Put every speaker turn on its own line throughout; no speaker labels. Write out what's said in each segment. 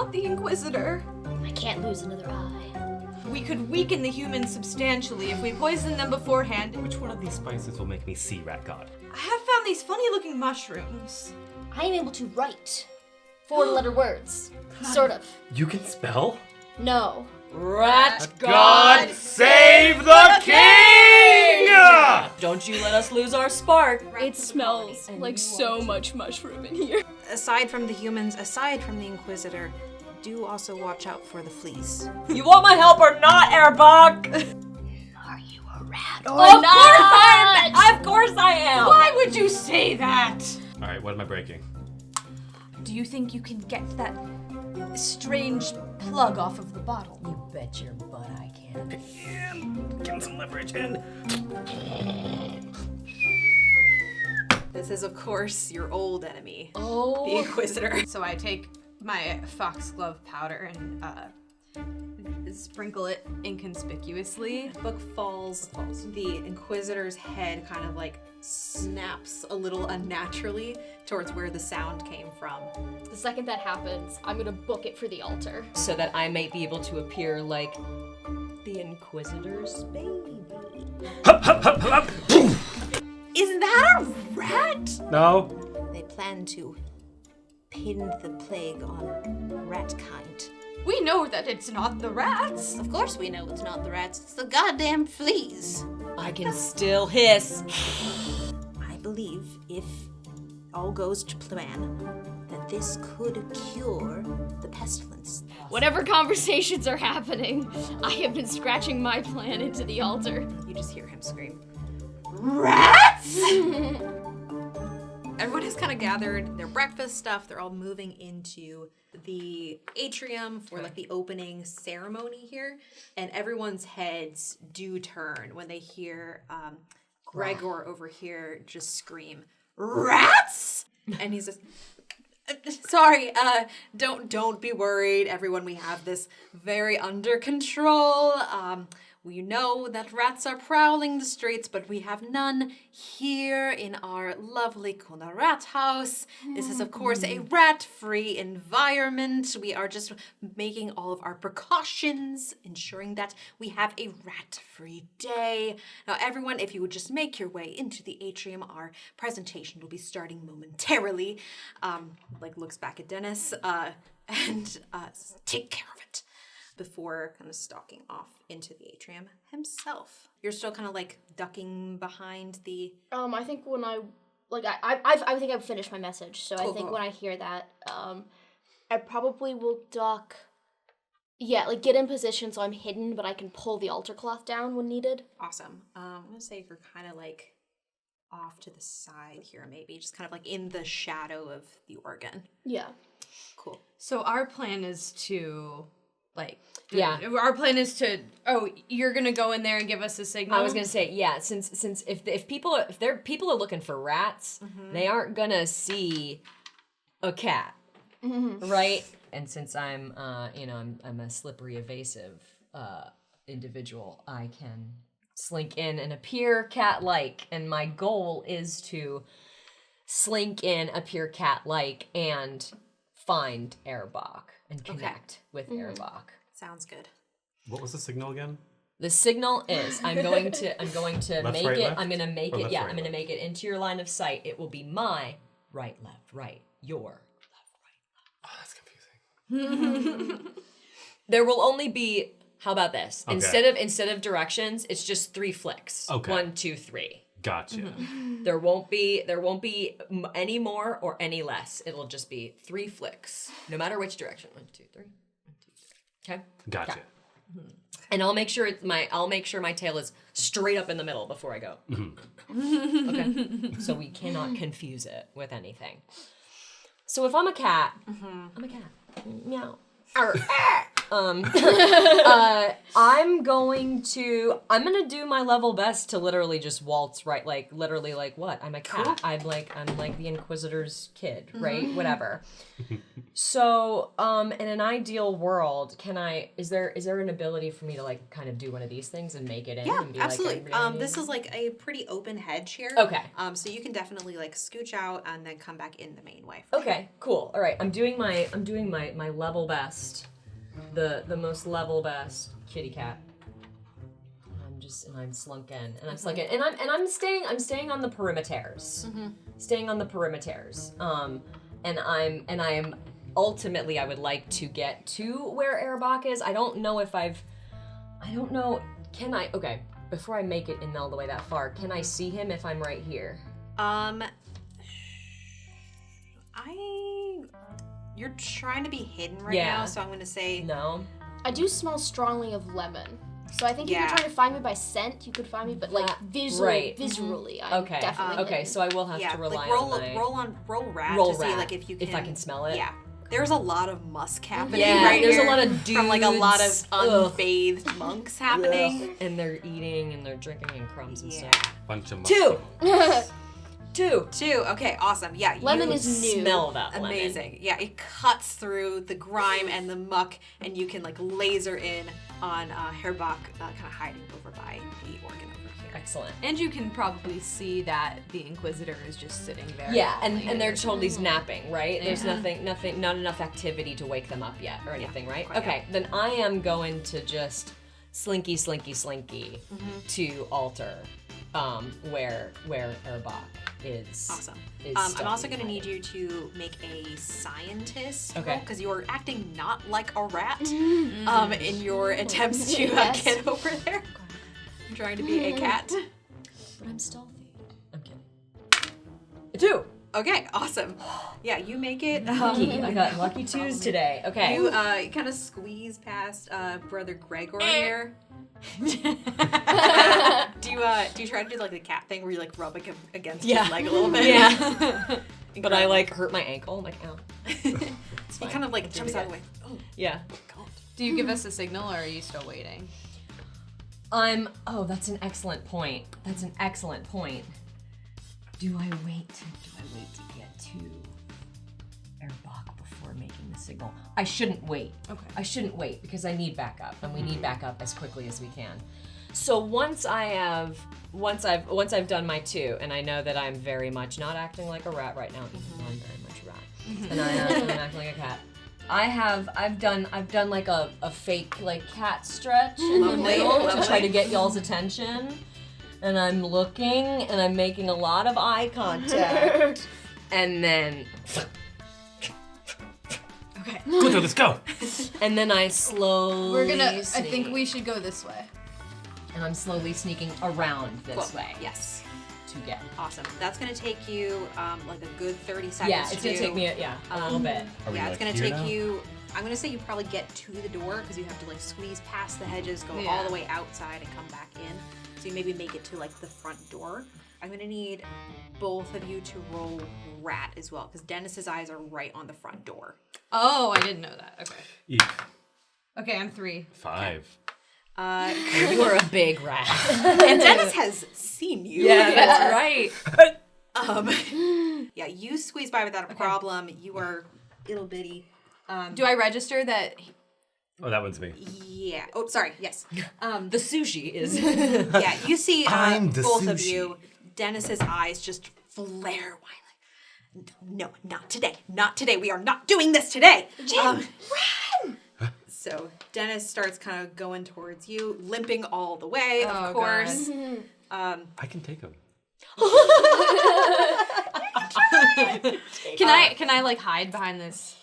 not the Inquisitor.
I can't lose another eye.
We could weaken the humans substantially if we poison them beforehand.
Which one of these spices will make me see Rat God?
I have found these funny-looking mushrooms.
I am able to write 4-letter words. Sort of.
You can spell?
No.
Rat
God save the king!
Don't you let us lose our spark.
It smells like so much mushroom in here.
Aside from the humans, aside from the Inquisitor, do also watch out for the fleas.
You want my help or not, Airbog?
Are you a rat
Of course I am!
Why would you say that?
All right, what am I breaking?
Do you think you can get that strange plug off of the bottle?
You bet your butt I can.
Getting some leverage in.
This is, of course, your old enemy, the
Oh.
Inquisitor. So I take my foxglove powder and sprinkle it inconspicuously. The book falls. The Inquisitor's head kind of like snaps a little unnaturally towards where the sound came from.
The second that happens, I'm gonna book it for the altar.
So that I may be able to appear like the Inquisitor's baby.
Is that a rat?
No.
They plan to pin the plague on rat kind.
We know that it's not the rats.
Of course we know it's not the rats, it's the goddamn fleas.
I can still hiss.
I believe if all goes to plan, that this could cure the pestilence.
Whatever conversations are happening, I have been scratching my plan into the altar.
You just hear him scream.
Rats?
Everyone has kind of gathered their breakfast stuff. They're all moving into the atrium for like the opening ceremony here. And everyone's heads do turn when they hear Gregor over here just scream, "Rats!" And he's just, sorry, don't be worried, everyone. We have this very under control. We know that rats are prowling the streets, but we have none here in our lovely Kuna Rat House. This is, of course, a rat-free environment. We are just making all of our precautions, ensuring that we have a rat-free day. Now, everyone, if you would just make your way into the atrium, our presentation will be starting momentarily. Looks back at Dennis, and take care of it. Before kind of stalking off into the atrium himself. You're still kind of like ducking behind the...
I think when I think I've finished my message, so
Cool,
I think
cool.
when I hear that, I probably will duck. Yeah, like get in position so I'm hidden, but I can pull the altar cloth down when needed.
Awesome. I'm going to say if you're kind of like off to the side here maybe, just kind of like in the shadow of the organ.
Yeah.
Cool.
So our plan is to,
Yeah.
Our plan is to, you're gonna go in there and give us a signal?
I was gonna say, yeah, since if people are looking for rats, they aren't gonna see a cat, right? And since I'm I'm a slippery, evasive individual, I can slink in and appear cat-like, and my goal is to slink in, appear cat-like, and find Airbog and connect with Airbog.
Sounds good.
What was the signal again?
The signal is I'm going to
Left,
make
right,
it.
left?
I'm going to make
Or
it.
left,
Yeah,
right,
I'm going to
left?
make it into your line of sight. It will be my right, left, right. Your
Oh, that's confusing.
left. There will only be. How about this?
Okay.
Instead of directions, it's just 3 flicks.
Okay.
1, 2, 3.
Gotcha.
There won't be any more or any less. It'll just be 3 flicks, no matter which direction. 1, 2, 3. 1, 2, 3. Okay.
Gotcha.
Okay. And I'll make sure my tail is straight up in the middle before I go. Okay. So we cannot confuse it with anything. So if I'm a cat, I'm a cat. Meow. Arr. I'm gonna do my level best to literally just waltz right, like literally like what? I'm a cat. I'm like the Inquisitor's kid, right? Whatever. So, in an ideal world, is there an ability for me to like kind of do one of these things and make it in?
Yeah,
and be
absolutely.
Like,
this is like a pretty open hedge here.
Okay.
So you can definitely like scooch out and then come back in the main way.
Okay, cool. All right, I'm doing my level best, the most level best kitty cat. I'm slunk in, and I'm slunk in, and I'm staying on the perimeters, staying on the perimeters. And I'm ultimately I would like to get to where Erebach is. I don't know. Can I? Okay, before I make it in all the way that far, can I see him if I'm right here?
You're trying to be hidden right
Yeah.
now, so I'm gonna say
No.
I do smell strongly of lemon. So I think if you're trying to find me by scent, you could find me, but like visually, I'm
Okay.
definitely
Okay.
hidden.
So I will have to rely
roll
on my
roll rat
roll
to see
rat,
like if you can
if I can smell it.
Yeah. There's a lot of musk happening
Yeah,
right
there's
here.
a lot of dudes.
From like a lot of
Ugh.
unbathed monks happening.
and they're eating and they're drinking and crumbs and
Yeah.
stuff.
Bunch of
Two. Two.
Two. Okay, awesome. Yeah.
Lemon
you
is new.
Smell that lemon.
amazing. Yeah, it cuts through the grime and the muck, and you can like laser in on Herbach kind of hiding over by the organ over here.
Excellent.
And you can probably see that the Inquisitor is just sitting there.
Yeah, and they're totally napping, right? There's nothing, not enough activity to wake them up yet or anything, right?
quite
Okay, then I am going to just slinky to alter where Erebach is.
Awesome.
is
I'm also
stealthy
going to need
hiding.
you to make a scientist
Okay.
because you are acting not like a rat in your attempts to
Yes.
get over there. I'm trying to be a cat.
But I'm stealthy. I'm kidding. A 2.
Okay, awesome. Yeah, you make it.
Lucky. I got lucky 2s today. Okay.
You kind of squeeze past Brother Gregor here. do you try to do like the cat thing where you like rub against his leg a little bit?
Yeah. But I like hurt my ankle. I'm like, ow.
He kind of like jumps out of the way. Oh,
Yeah.
God.
Do you give us a signal, or are you still waiting?
That's an excellent point. That's an excellent point. Do I wait to get to Erebach before making the signal? I shouldn't wait.
Okay.
I shouldn't wait because I need backup, and we need backup as quickly as we can. So once I've done my 2, and I know that I'm very much not acting like a rat right now, even though I'm very much a rat, and I'm acting like a cat. I've done like a fake like cat stretch in the middle to try to get y'all's attention. And I'm looking and I'm making a lot of eye contact. And then
Okay.
Good, let's go.
and then I slowly
We're gonna.
sneak.
I think we should go this way.
And I'm slowly sneaking around this
Cool.
way
Yes.
to get.
Awesome. That's gonna take you like a good 30 seconds.
Yeah, it's gonna take me a little bit.
Are we,
Yeah,
like,
it's gonna
here
take
now?
you. I'm gonna say you probably get to the door because you have to like squeeze past the hedges, go all
Yeah.
the way outside, and come back in. So you maybe make it to like the front door. I'm gonna need both of you to roll rat as well because Dennis's eyes are right on the front door.
Oh, I didn't know that. Okay.
Eek.
Okay, I'm 3.
5.
You are a big rat.
And Dennis has seen you.
Yeah,
before.
that's right.
Yeah, you squeeze by without a problem. You are little bitty.
Do I register that?
Oh, that one's me.
Yeah. Oh, sorry. Yes.
The sushi is.
Yeah, you see
I'm the
both of
sushi.
you. Dennis's eyes just flare wildly. No, not today. Not today. We are not doing this today. Run! So Dennis starts kind of going towards you, limping all the way,
Oh,
of course.
I can take him.
Can I like hide behind this?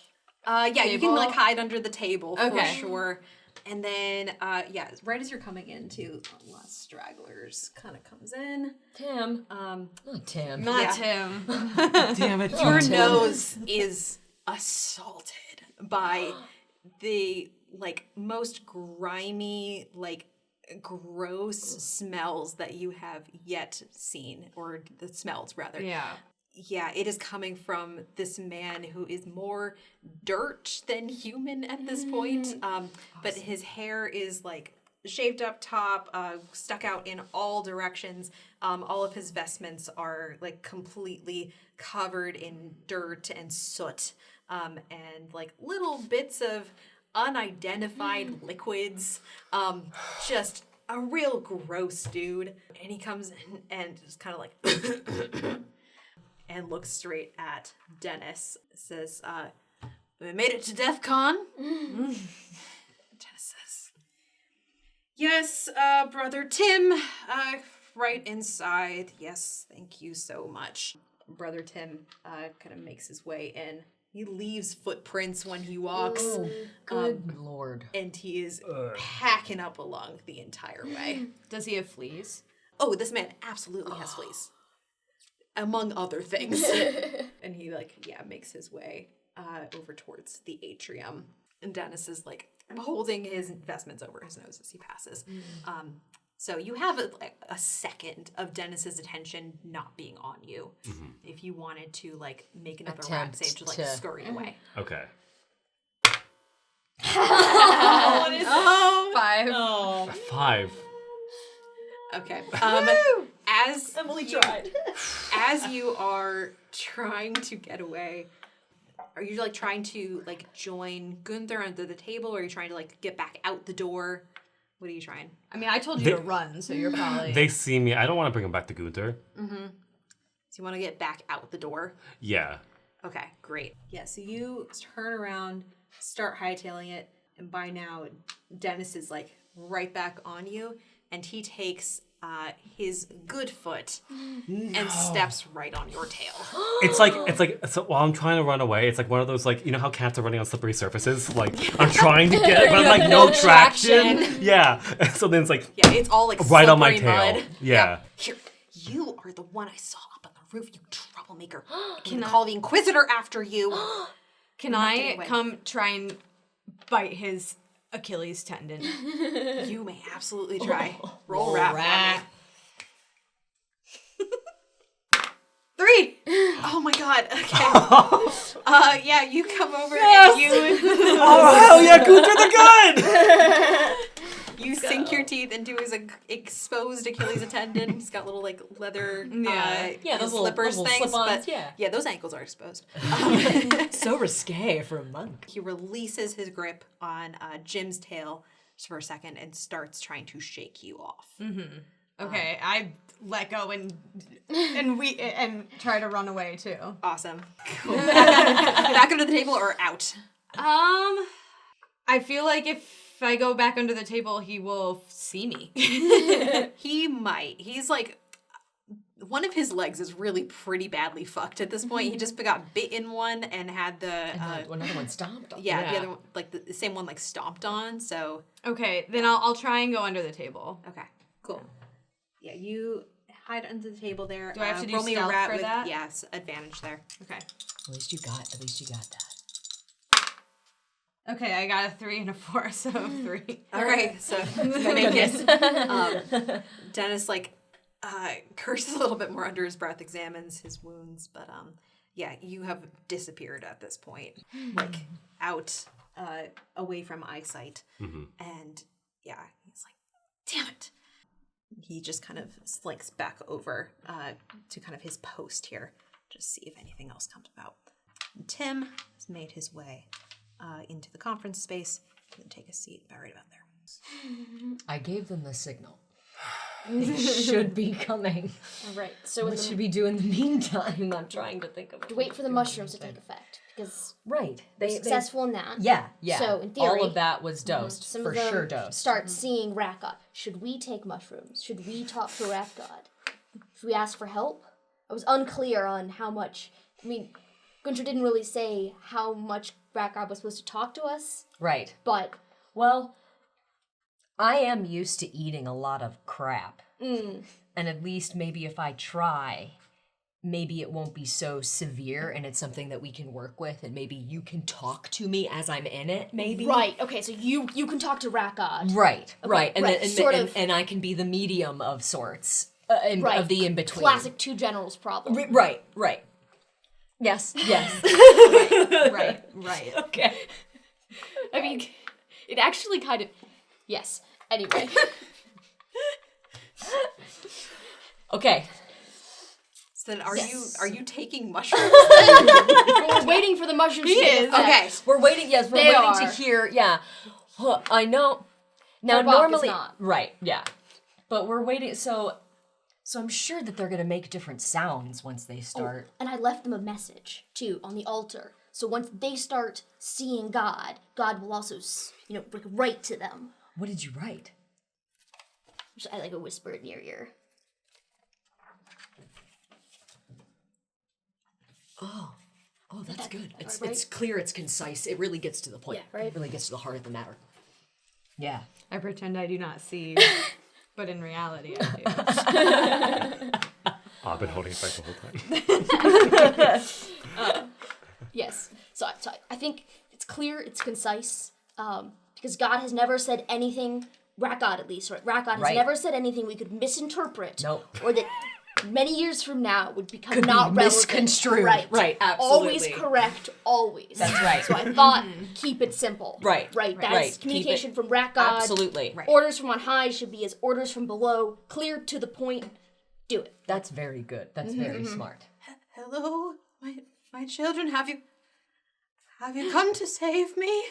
Yeah, you can
Table?
like hide under the table for
Okay.
sure. And then, yeah, right as you're coming into last stragglers kind of comes in.
Tim. Not Tim.
Not
Yeah.
him.
Damn it.
Your nose is assaulted by the like most grimy, like gross smells that you have yet seen, or the smells rather.
Yeah.
yeah, it is coming from this man who is more dirt than human at this point. But his hair is like shaved up top, stuck out in all directions. All of his vestments are like completely covered in dirt and soot, and like little bits of unidentified liquids. Just a real gross dude. And he comes in and just kind of like and looks straight at Dennis. Says, "We made it to DEF CON." Dennis says, "Yes, Brother Tim, right inside. Yes, thank you so much." Brother Tim kind of makes his way in. He leaves footprints when he walks.
Oh, good lord.
And he is packing up along the entire way.
Does he have fleas?
Oh, this man absolutely has fleas. Among other things. And he, makes his way over towards the atrium. And Dennis is, holding his vestments over his nose as he passes. So you have a second of Dennis's attention not being on you. Mm-hmm. If you wanted to, make another rap save to, scurry away.
Okay.
What is it?
5.
Oh.
5.
Okay. As
Emily tried.
As you are trying to get away, are you trying to join Gunther under the table, or are you trying to get back out the door? What are you trying?
I mean, I told you to run, so you're probably...
They see me. I don't want to bring him back to Gunther.
Mm-hmm. So you want to get back out the door?
Yeah.
Okay, great. Yeah, so you turn around, start hightailing it, and by now, Dennis is right back on you, and he takes his good foot and steps right on your tail.
It's so while I'm trying to run away, it's like one of those you know how cats are running on slippery surfaces? I'm trying to get it, but I'm no traction. Yeah. So then it's
yeah, it's all
right on my tail.
mud.
Yeah.
Here, you are the one I saw up on the roof, you troublemaker. Can I call the Inquisitor after you?
Can I come try and bite his Achilles tendon?
You may absolutely try. Roll rap. 3. Oh my god. Okay. Yeah, you come over and you
Oh hell yeah, Gunther the good!
you sink your teeth into his exposed Achilles tendon. He's got little leather
those
slippers
little
things,
slip-ons,
but
yeah,
those ankles are exposed.
So risque for a monk.
He releases his grip on Jim's tail just for a second and starts trying to shake you off.
Mm-hmm. Okay, I let go and try to run away too.
Awesome. Cool. Back under the table or out?
I feel like if I go back under the table, he will see me.
He might. He's one of his legs is really pretty badly fucked at this point. He just got bit in one and had
another one stomped on.
Yeah, the other one, the same one stomped on. So
okay, then I'll try and go under the table.
Okay, cool. Yeah, you hide under the table there.
Do I have to do
roll me a
stealth
rat
for
with,
that?
Yes, advantage there.
Okay.
At least you got that.
Okay, I got a 3 and a 4, so 3.
All right, so make it. Dennis curses a little bit more under his breath, examines his wounds, but yeah, you have disappeared at this point, out away from eyesight, and yeah, he's damn it. He just kind of slinks back over to kind of his post here, just see if anything else comes about. And Tim has made his way into the conference space. You can take a seat about right about there.
I gave them the signal. They should be coming.
Right. So
What should we do in the meantime? I'm trying to think of.
wait for the mushrooms to take effect because
they
successful in that.
Yeah.
So in theory,
all of that was dosed
some
for
of them
sure. Dosed.
start seeing Rat God. Should we take mushrooms? Should we talk to Rat God? Should we ask for help? I was unclear on how much. I mean, Gunther didn't really say how much Rat God was supposed to talk to us.
Right.
But
well, I am used to eating a lot of crap. And at least maybe if I try, maybe it won't be so severe and it's something that we can work with and maybe you can talk to me as I'm in it, maybe?
Right, okay, so you can talk to Rat God.
Right,
Okay,
right. And,
right,
then,
sort of.
and I can be the medium of sorts,
Right.
of the in-between.
Classic two generals problem.
Right. Yes. Yes.
Right.
Okay.
I mean, it actually kind of. Yes. Anyway.
Okay.
So then are you taking mushrooms?
We're waiting for the mushrooms to take effect.
Okay.
We're waiting. Yes, we're
They
waiting to
are.
hear. Yeah. I know. Now
Our Bach is
normally,
not.
right? Yeah. But we're waiting. So I'm sure that they're gonna make different sounds once they start.
And I left them a message, too, on the altar. So once they start seeing God, God will also, write to them.
What did you write?
I like a whisper in your ear.
Oh, that's good. It's
right?
it's clear. It's concise. It really gets to the point.
Yeah, right.
It really gets to the heart of the matter. Yeah.
I pretend I do not see, but in reality, I do.
I've been holding it back the whole time.
Yes. So I think it's clear, it's concise, because God has never said anything, Rat God at least, right? Rat God has
Right.
never said anything we could misinterpret.
Nope.
Or that many years from now would become
Could be
not relevant.
misconstrued.
Right.
Right,
Always
absolutely.
correct, always.
That's right.
So I thought, keep it simple.
Right.
Right. That's
Right. Keep
communication
it-
from Rat God.
Absolutely. Right.
Orders from on high should be as orders from below, clear to the point. Do it.
That's very good. That's very smart.
Hello, my children, have you come to save me?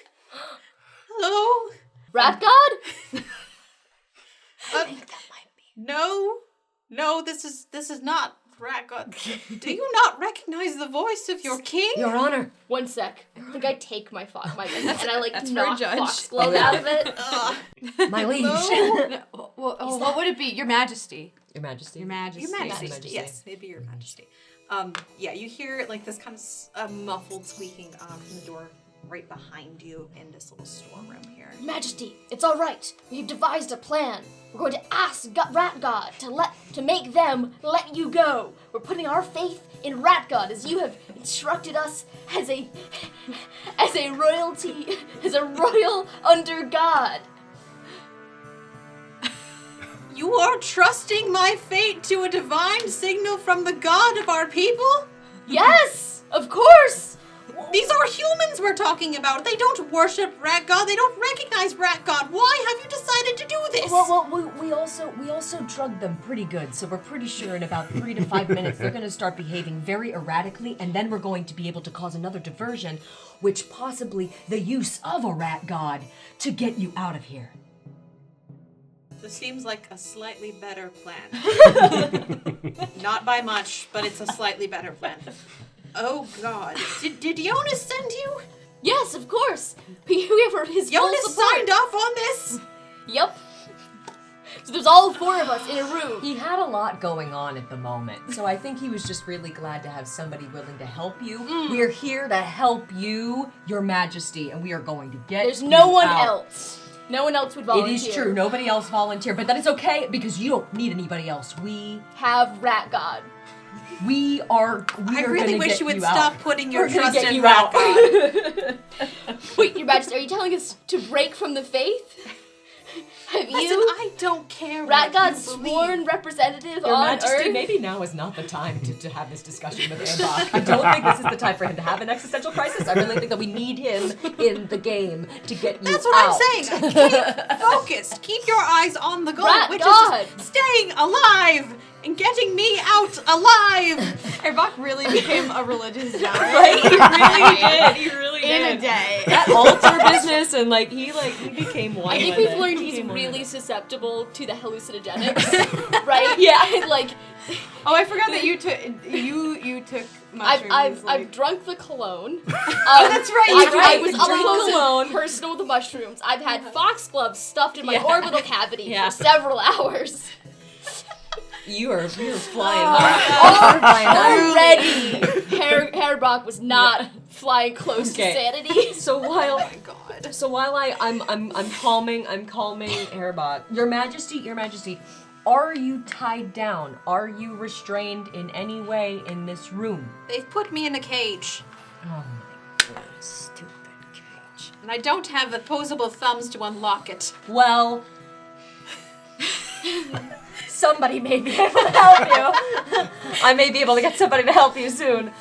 Hello?
Rat God?
No, this is not Rat God. Do you not recognize the voice of your king?
Your Honor.
One sec. I think I take my and I like
That's for a
knock
judge.
Foxglove out of it.
My liege.
What would it be? Your Majesty.
Your Majesty.
Your Majesty.
Your Majesty.
Majesty.
Yes, maybe Your Majesty. Yeah, you hear like this kind of muffled squeaking from the door right behind you in this little storeroom here.
Majesty, it's all right. We've devised a plan. We're going to ask Rat God to make them let you go. We're putting our faith in Rat God as you have instructed us as a royalty, as a royal under God.
You are trusting my fate to a divine signal from the god of our people?
Yes, of course.
These are humans we're talking about. They don't worship Rat God. They don't recognize Rat God. Why have you decided to do this?
Well, we also drugged them pretty good, so we're pretty sure in about 3 to 5 minutes they're going to start behaving very erratically, and then we're going to be able to cause another diversion, which possibly the use of a rat god to get you out of here.
This seems like a slightly better plan. Not by much, but it's a slightly better plan. Oh God! Did Jonas send you?
Yes, of course. We have his full
Jonas
support.
signed off on this.
Yep. So there's all 4 of us in a room.
He had a lot going on at the moment, so I think he was just really glad to have somebody willing to help you. We're here to help you, Your Majesty, and we are going to get
There's no
you
one
out.
else. No one else would volunteer.
It is true. Nobody else volunteered, but that is okay because you don't need anybody else. We
Have Rat God.
are.
I
are
really
gonna
wish
get
you would
you
stop
out.
putting your
We're gonna
trust
get
in
you
Rat
out.
God.
Wait, Your Majesty, are you telling us to break from the faith? Have
Listen,
you,
I don't care.
Rat
what
God's
you believe.
sworn representative
Your
on
Majesty,
Earth?
maybe now is not the time to have this discussion with Airbach. I don't think this is the time for him to have an existential crisis. I really think that we need him in the game to get you
That's what
out.
I'm saying. Keep focused. Keep your eyes on the goal,
Rat
which
God.
is staying alive and getting me out alive.
Erbach really became a religious zealot.
Right? He really did. He really
In
did.
a day.
That altar business and he became one.
I think
with
we've
it.
learned
He
he's
became one with
really
it.
susceptible to the hallucinogenics, right? Yeah, like
Oh, I forgot that you took mushrooms.
I've drunk the cologne.
That's right, you
I
drank
was
the
up
drink
close
cologne.
and personal with the mushrooms. I've had foxgloves stuffed in my orbital cavity
Yeah.
for several hours.
You're flying high. You're flying high.
Already, Hairbach was not flying close to
Okay.
sanity.
So while
God.
So while I'm calming Airbach. Your Majesty, are you tied down? Are you restrained in any way in this room?
They've put me in a cage,
Oh my god, stupid cage.
and I don't have opposable thumbs to unlock it.
Well, somebody may be able to help you. I may be able to get somebody to help you soon.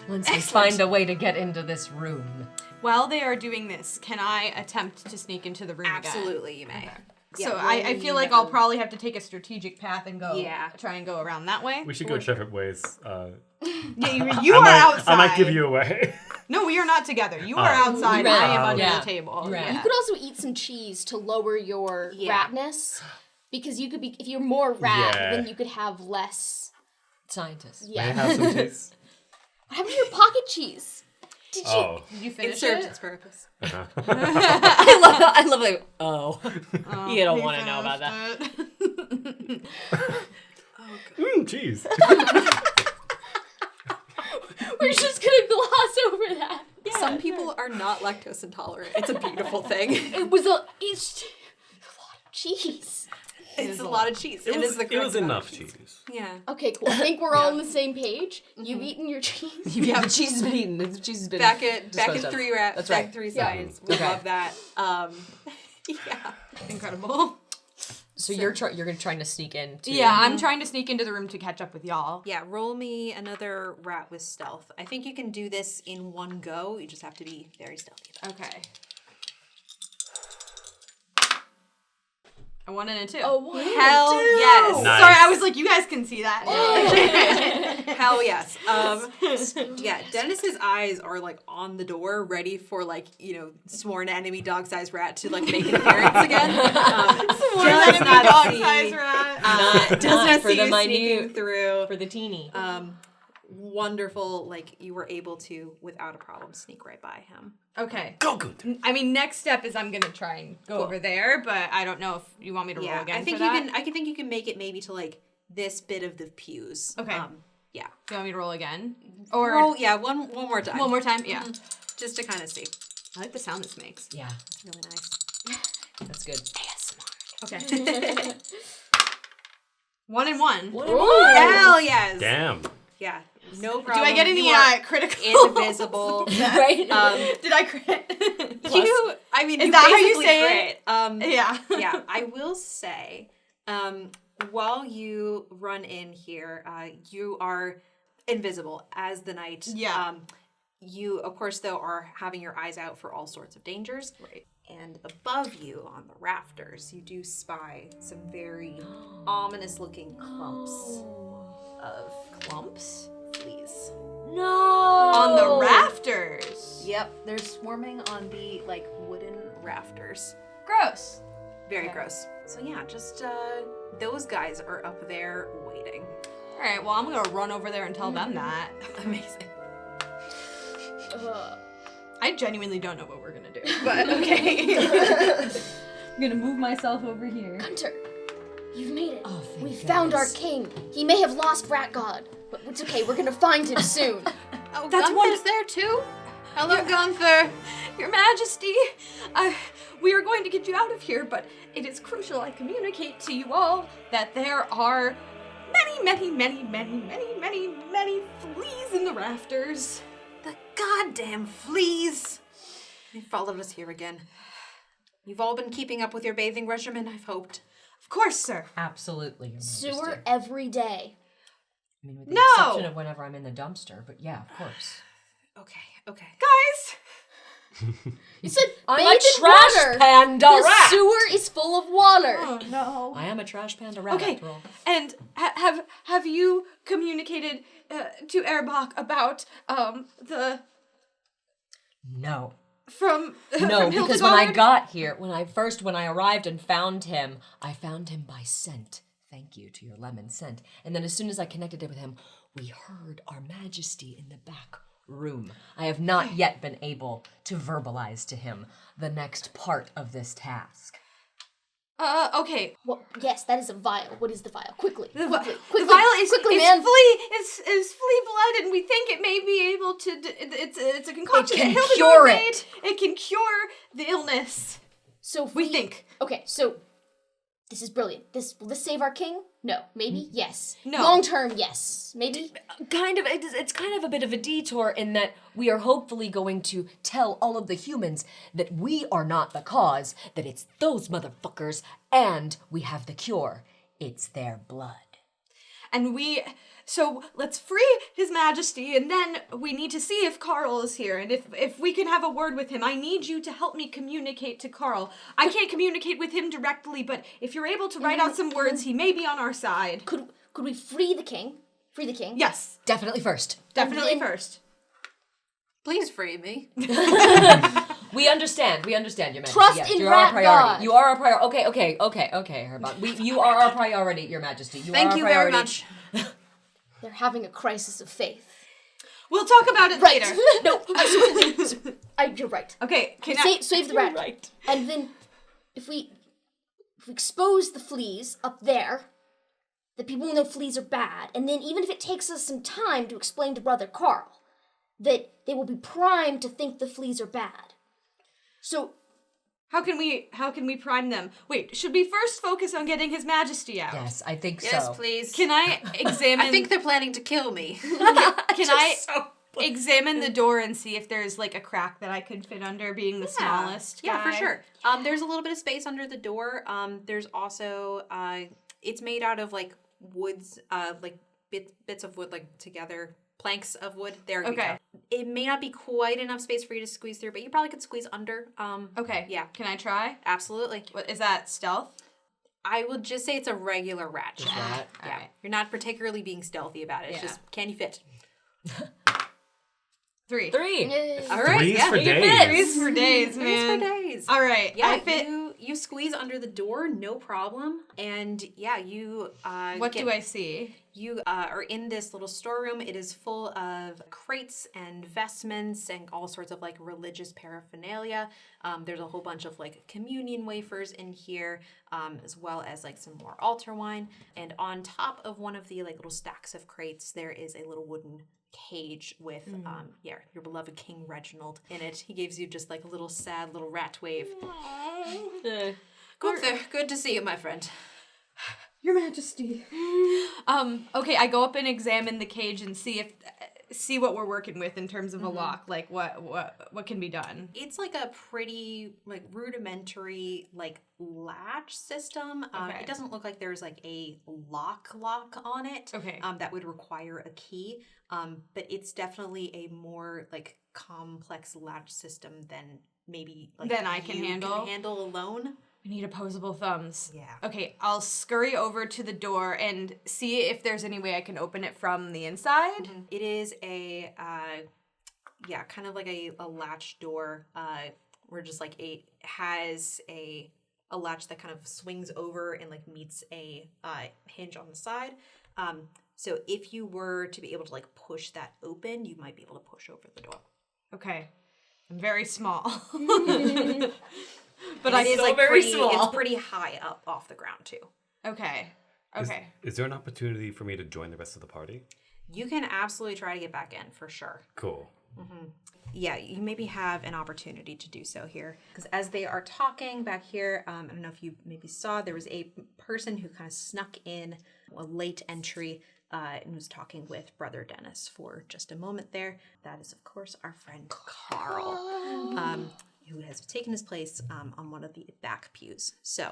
Once we find a way to get into this room.
While they are doing this, can I attempt to sneak into the room again?
Absolutely, you may.
So I feel like I'll probably have to take a strategic path and go try and go around that way.
We should go different ways.
Yeah, you are outside.
I might give you away.
No, we are not together. You are outside.
Right.
I am under
Yeah.
the table.
Right.
You could also eat some cheese to lower your ratness, because you could be if you're more rat, then you could have less.
Scientists.
May I
Yeah.
have some cheese?
What happened to your pocket cheese? Did you?
Oh.
Did you
It
finish
served
it?
its purpose.
I love it. Oh. You don't want to know about that.
Cheese.
We're just gonna gloss over that.
Some people are not lactose intolerant. It's a beautiful thing.
It's a lot of cheese.
It's a lot of cheese.
It was
the correct amount
enough
of
cheese.
Yeah.
Okay, cool. I think we're all on the same page. You've eaten your cheese.
Yeah, the cheese has been eaten. The cheese has been
Back at
disposed of.
three rats.
That's
Back
right.
3 sides. We
Okay.
love that. Yeah.
Incredible.
So you're trying to sneak in.
Yeah, I'm trying to sneak into the room to catch up with y'all.
Yeah, roll me another rat with stealth. I think you can do this in one go. You just have to be very stealthy about it.
Okay. A 1 and a 2.
Oh, what?
Hell yes.
Nice.
Sorry, I was like, you guys can see that.
Hell yes. Yeah, Dennis's eyes are like on the door, ready for like, sworn enemy dog-sized rat to like make an appearance again. Does not
Dog-sized
see,
rat.
does not
for
see
the
you sneaking
minute,
through.
for the teeny.
Wonderful, like you were able to, without a problem, sneak right by him.
Okay.
Go good.
I mean, next step is I'm gonna try and go over there, but I don't know if you want me to roll
Yeah,
again.
I think
for
you
that.
can. I think you can make it maybe to like this bit of the pews.
Okay.
Yeah.
You want me to roll again? Or
Oh yeah, one more time.
one more time? Yeah.
Just to kind of see.
I like the sound this makes.
Yeah,
It's really nice.
that's good.
Okay. 1 and 1.
Hell yes.
Damn.
Yeah. No
Do
problem.
I get any
You are
critical?
invisible.
Right?
Did I crit?
I mean,
Is
you
that how you
basically
say it?
crit.
Yeah.
Yeah, I will say, while you run in here, you are invisible as the night.
Yeah.
You, of course, though, are having your eyes out for all sorts of dangers. Right. And above you on the rafters, you do spy some very ominous-looking clumps of fleas.
No.
On the rafters.
Yep, they're swarming on the wooden rafters.
Gross.
Very gross. So yeah, just those guys are up there waiting.
All right. Well, I'm gonna run over there and tell them that.
Amazing.
I genuinely don't know what we're gonna do, but okay.
I'm gonna move myself over here.
Hunter, you've made it.
Oh, thank
We found our
goodness.
king. He may have lost Rat God, but it's okay. We're gonna find him soon.
Oh, that's Gunther's there too? Hello, Gunther.
Your Majesty, we are going to get you out of here, but it is crucial I communicate to you all that there are many fleas in the rafters.
The goddamn fleas. They followed us here again. You've all been keeping up with your bathing regimen, I've hoped.
Of course, sir.
Absolutely. Your Majesty.
Sewer every day.
I mean, with the
No!
exception of whenever I'm in the dumpster, but yeah, of course.
Okay.
Guys.
You said
I'm
bathe
a
in
trash
water.
panda
The
rat.
sewer is full of water.
Oh no.
I am a trash panda rat.
Okay,
after all.
and have you communicated to Erbach about the
No.
from
No,
from
because when I
Hildegard?
got here, when I arrived and found him, I found him by scent. Thank you to your lemon scent. And then as soon as I connected it with him, we heard our Majesty in the back room. I have not yet been able to verbalize to him the next part of this task.
Okay.
Well, yes, that is a vial. What is the vial? Quickly.
The
quickly.
vial is
man.
is flea blood, and we think it may be able to. It's a concoction.
It can
that Hildegard
cure
made.
it.
It can cure the illness.
So if
We think.
Okay, so this is brilliant. Will this save our king? No. Maybe? Yes.
No.
Long term, yes. Maybe?
Kind of, it's kind of a bit of a detour in that we are hopefully going to tell all of the humans that we are not the cause, that it's those motherfuckers, and we have the cure. It's their blood.
And we, So let's free His Majesty, and then we need to see if Carl is here, and if we can have a word with him. I need you to help me communicate to Carl. I can't communicate with him directly, but if you're able to write out some words, he may be on our side.
Could we free the king? Free the king?
Yes,
Definitely first.
definitely
And then-
first.
Please free me.
We understand, Your Majesty.
Trust
yes,
in
you are our
Rat
priority.
God.
You are our priority. Okay, Herbot. You are our priority, Your Majesty. You are
Thank
our
you very
priority.
much.
They're having a crisis of faith.
We'll talk about it
Right.
later.
No, you're right.
Okay, can I...
Save the rat. Right. And then, if we expose the fleas up there, the people will know fleas are bad. And then, even if it takes us some time to explain to Brother Carl, that they will be primed to think the fleas are bad. So,
How can we prime them? Wait, should we first focus on getting His Majesty out?
Yes, I think
Yes,
so.
please.
Can I examine...
I think they're planning to kill me.
Can I examine the door and see if there's like a crack that I could fit under, being the smallest
Yeah, for
guy?
sure. There's a little bit of space under the door. There's also it's made out of like woods, like bits of wood, like together, planks of wood. There you
Okay.
go. It may not be quite enough space for you to squeeze through, but you probably could squeeze under.
Okay.
Yeah.
Can I try?
Absolutely.
What is that, stealth?
I will just say it's a regular rat check.
Rat.
Yeah.
Alright.
You're not particularly being stealthy about it. It's
Yeah.
just, can you fit?
3.
3.
All right.
Threes
yeah.
for
you
days.
fit.
3's for days,
Threes
man.
for days.
All right.
Yeah,
I fit.
you squeeze under the door, no problem. And yeah, you
What do I see?
You are in this little storeroom. It is full of crates and vestments and all sorts of like religious paraphernalia. There's a whole bunch of like communion wafers in here, as well as like some more altar wine. And on top of one of the like little stacks of crates, there is a little wooden cage with your beloved King Reginald in it. He gives you just like a little sad little rat wave. Good to see you, my friend.
Your Majesty. Okay, I go up and examine the cage and see what we're working with in terms of a lock. Like what can be done.
It's like a pretty like rudimentary like latch system.
Okay.
It doesn't look like there's like a lock on it.
Okay.
That would require a key. But it's definitely a more like complex latch system than maybe like
Than I can handle?
alone.
I need opposable thumbs.
Yeah.
Okay, I'll scurry over to the door and see if there's any way I can open it from the inside.
It is a kind of like a latch door. Where just like has a latch that kind of swings over and like meets a hinge on the side. So if you were to be able to like push that open, you might be able to push over the door.
Okay. I'm very small.
But
I
it is
so
like
very
pretty,
small.
it's pretty high up off the ground too.
Okay. Okay.
Is there an opportunity for me to join the rest of the party?
You can absolutely try to get back in for sure.
Cool.
Yeah, you maybe have an opportunity to do so here. Because as they are talking back here, I don't know if you maybe saw, there was a person who kind of snuck in, a late entry, and was talking with Brother Dennis for just a moment there. That is, of course, our friend Carl, who has taken his place on one of the back pews. So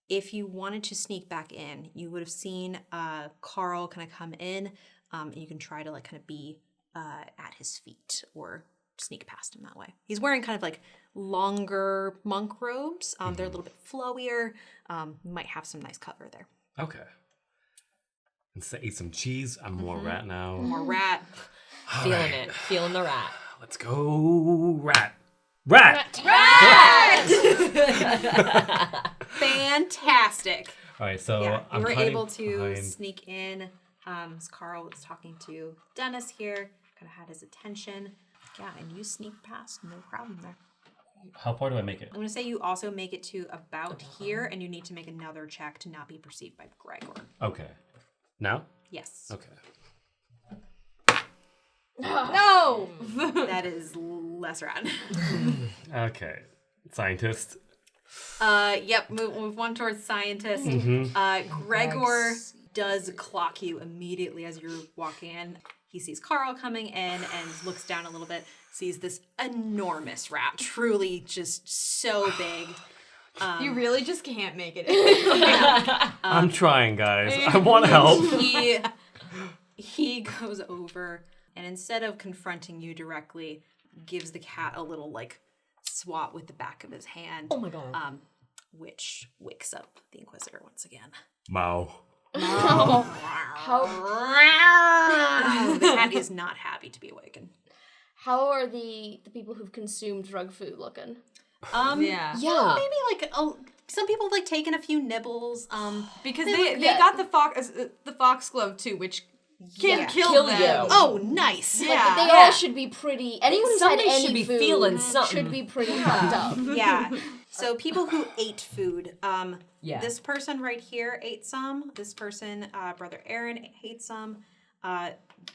if you wanted to sneak back in, you would have seen Carl kind of come in, and you can try to like kind of be at his feet or sneak past him that way. He's wearing kind of like longer monk robes. They're a little bit flowier. Might have some nice cover there.
Okay. Instead, eat some cheese. I'm more rat now.
More rat.
Feeling it. Feeling the rat.
Let's go, rat. Rat!
Fantastic.
All right, so
Yeah, you
I'm
were
hiding
able to
behind-
sneak in. As Carl was talking to Dennis here, kind of had his attention. Yeah, and you sneak past, no problem there.
How far do I make it?
I'm going to say you also make it to about here, and you need to make another check to not be perceived by Gregor.
Okay. Now?
Yes.
Okay.
No!
That is less rad.
Okay. Scientist.
Yep, move one towards scientist. Gregor does clock you immediately as you're walking in. He sees Carl coming in and looks down a little bit, sees this enormous rat, truly just so big.
You really just can't make it in.
I'm trying, guys. I want to help.
he goes over and instead of confronting you directly, gives the cat a little like swat with the back of his hand.
Oh my god.
Which wakes up the Inquisitor once again.
Mow.
How
The cat is not happy to be awakened.
how are the people who've consumed drug food looking?
Yeah.
Yeah.
Maybe like some people have like taken a few nibbles.
Because they got the foxglove too, which can kill them.
you.
Oh, nice.
Yeah.
They all should be pretty. Anyone who's had
Somebody
any
should be
food
feeling something.
should be pretty fucked up.
Yeah. So people who ate food.
Yeah.
This person right here ate some. This person, Brother Aaron, ate some.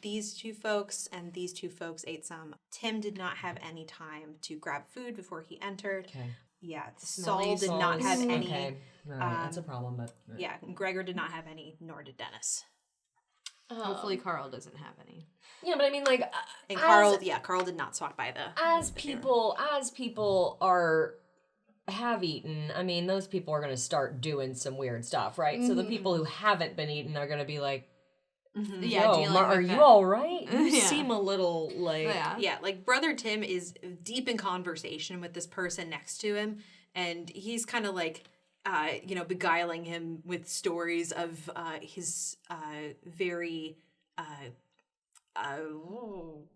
These two folks and these two folks ate some. Tim did not have any time to grab food before he entered.
Okay.
Yeah, Saul did not have any.
Okay. All right. That's a problem, but
Yeah, Gregor did not have any, nor did Dennis.
Hopefully Carl doesn't have any.
yeah, but I mean, like,
And Carl did not swap by the.
as people have eaten, I mean, those people are gonna start doing some weird stuff, right? So the people who haven't been eaten are gonna be like,
Yeah,
"Yo, are you all right? You
Yeah.
seem a little like."
Yeah, like Brother Tim is deep in conversation with this person next to him, and he's kind of like, beguiling him with stories of his very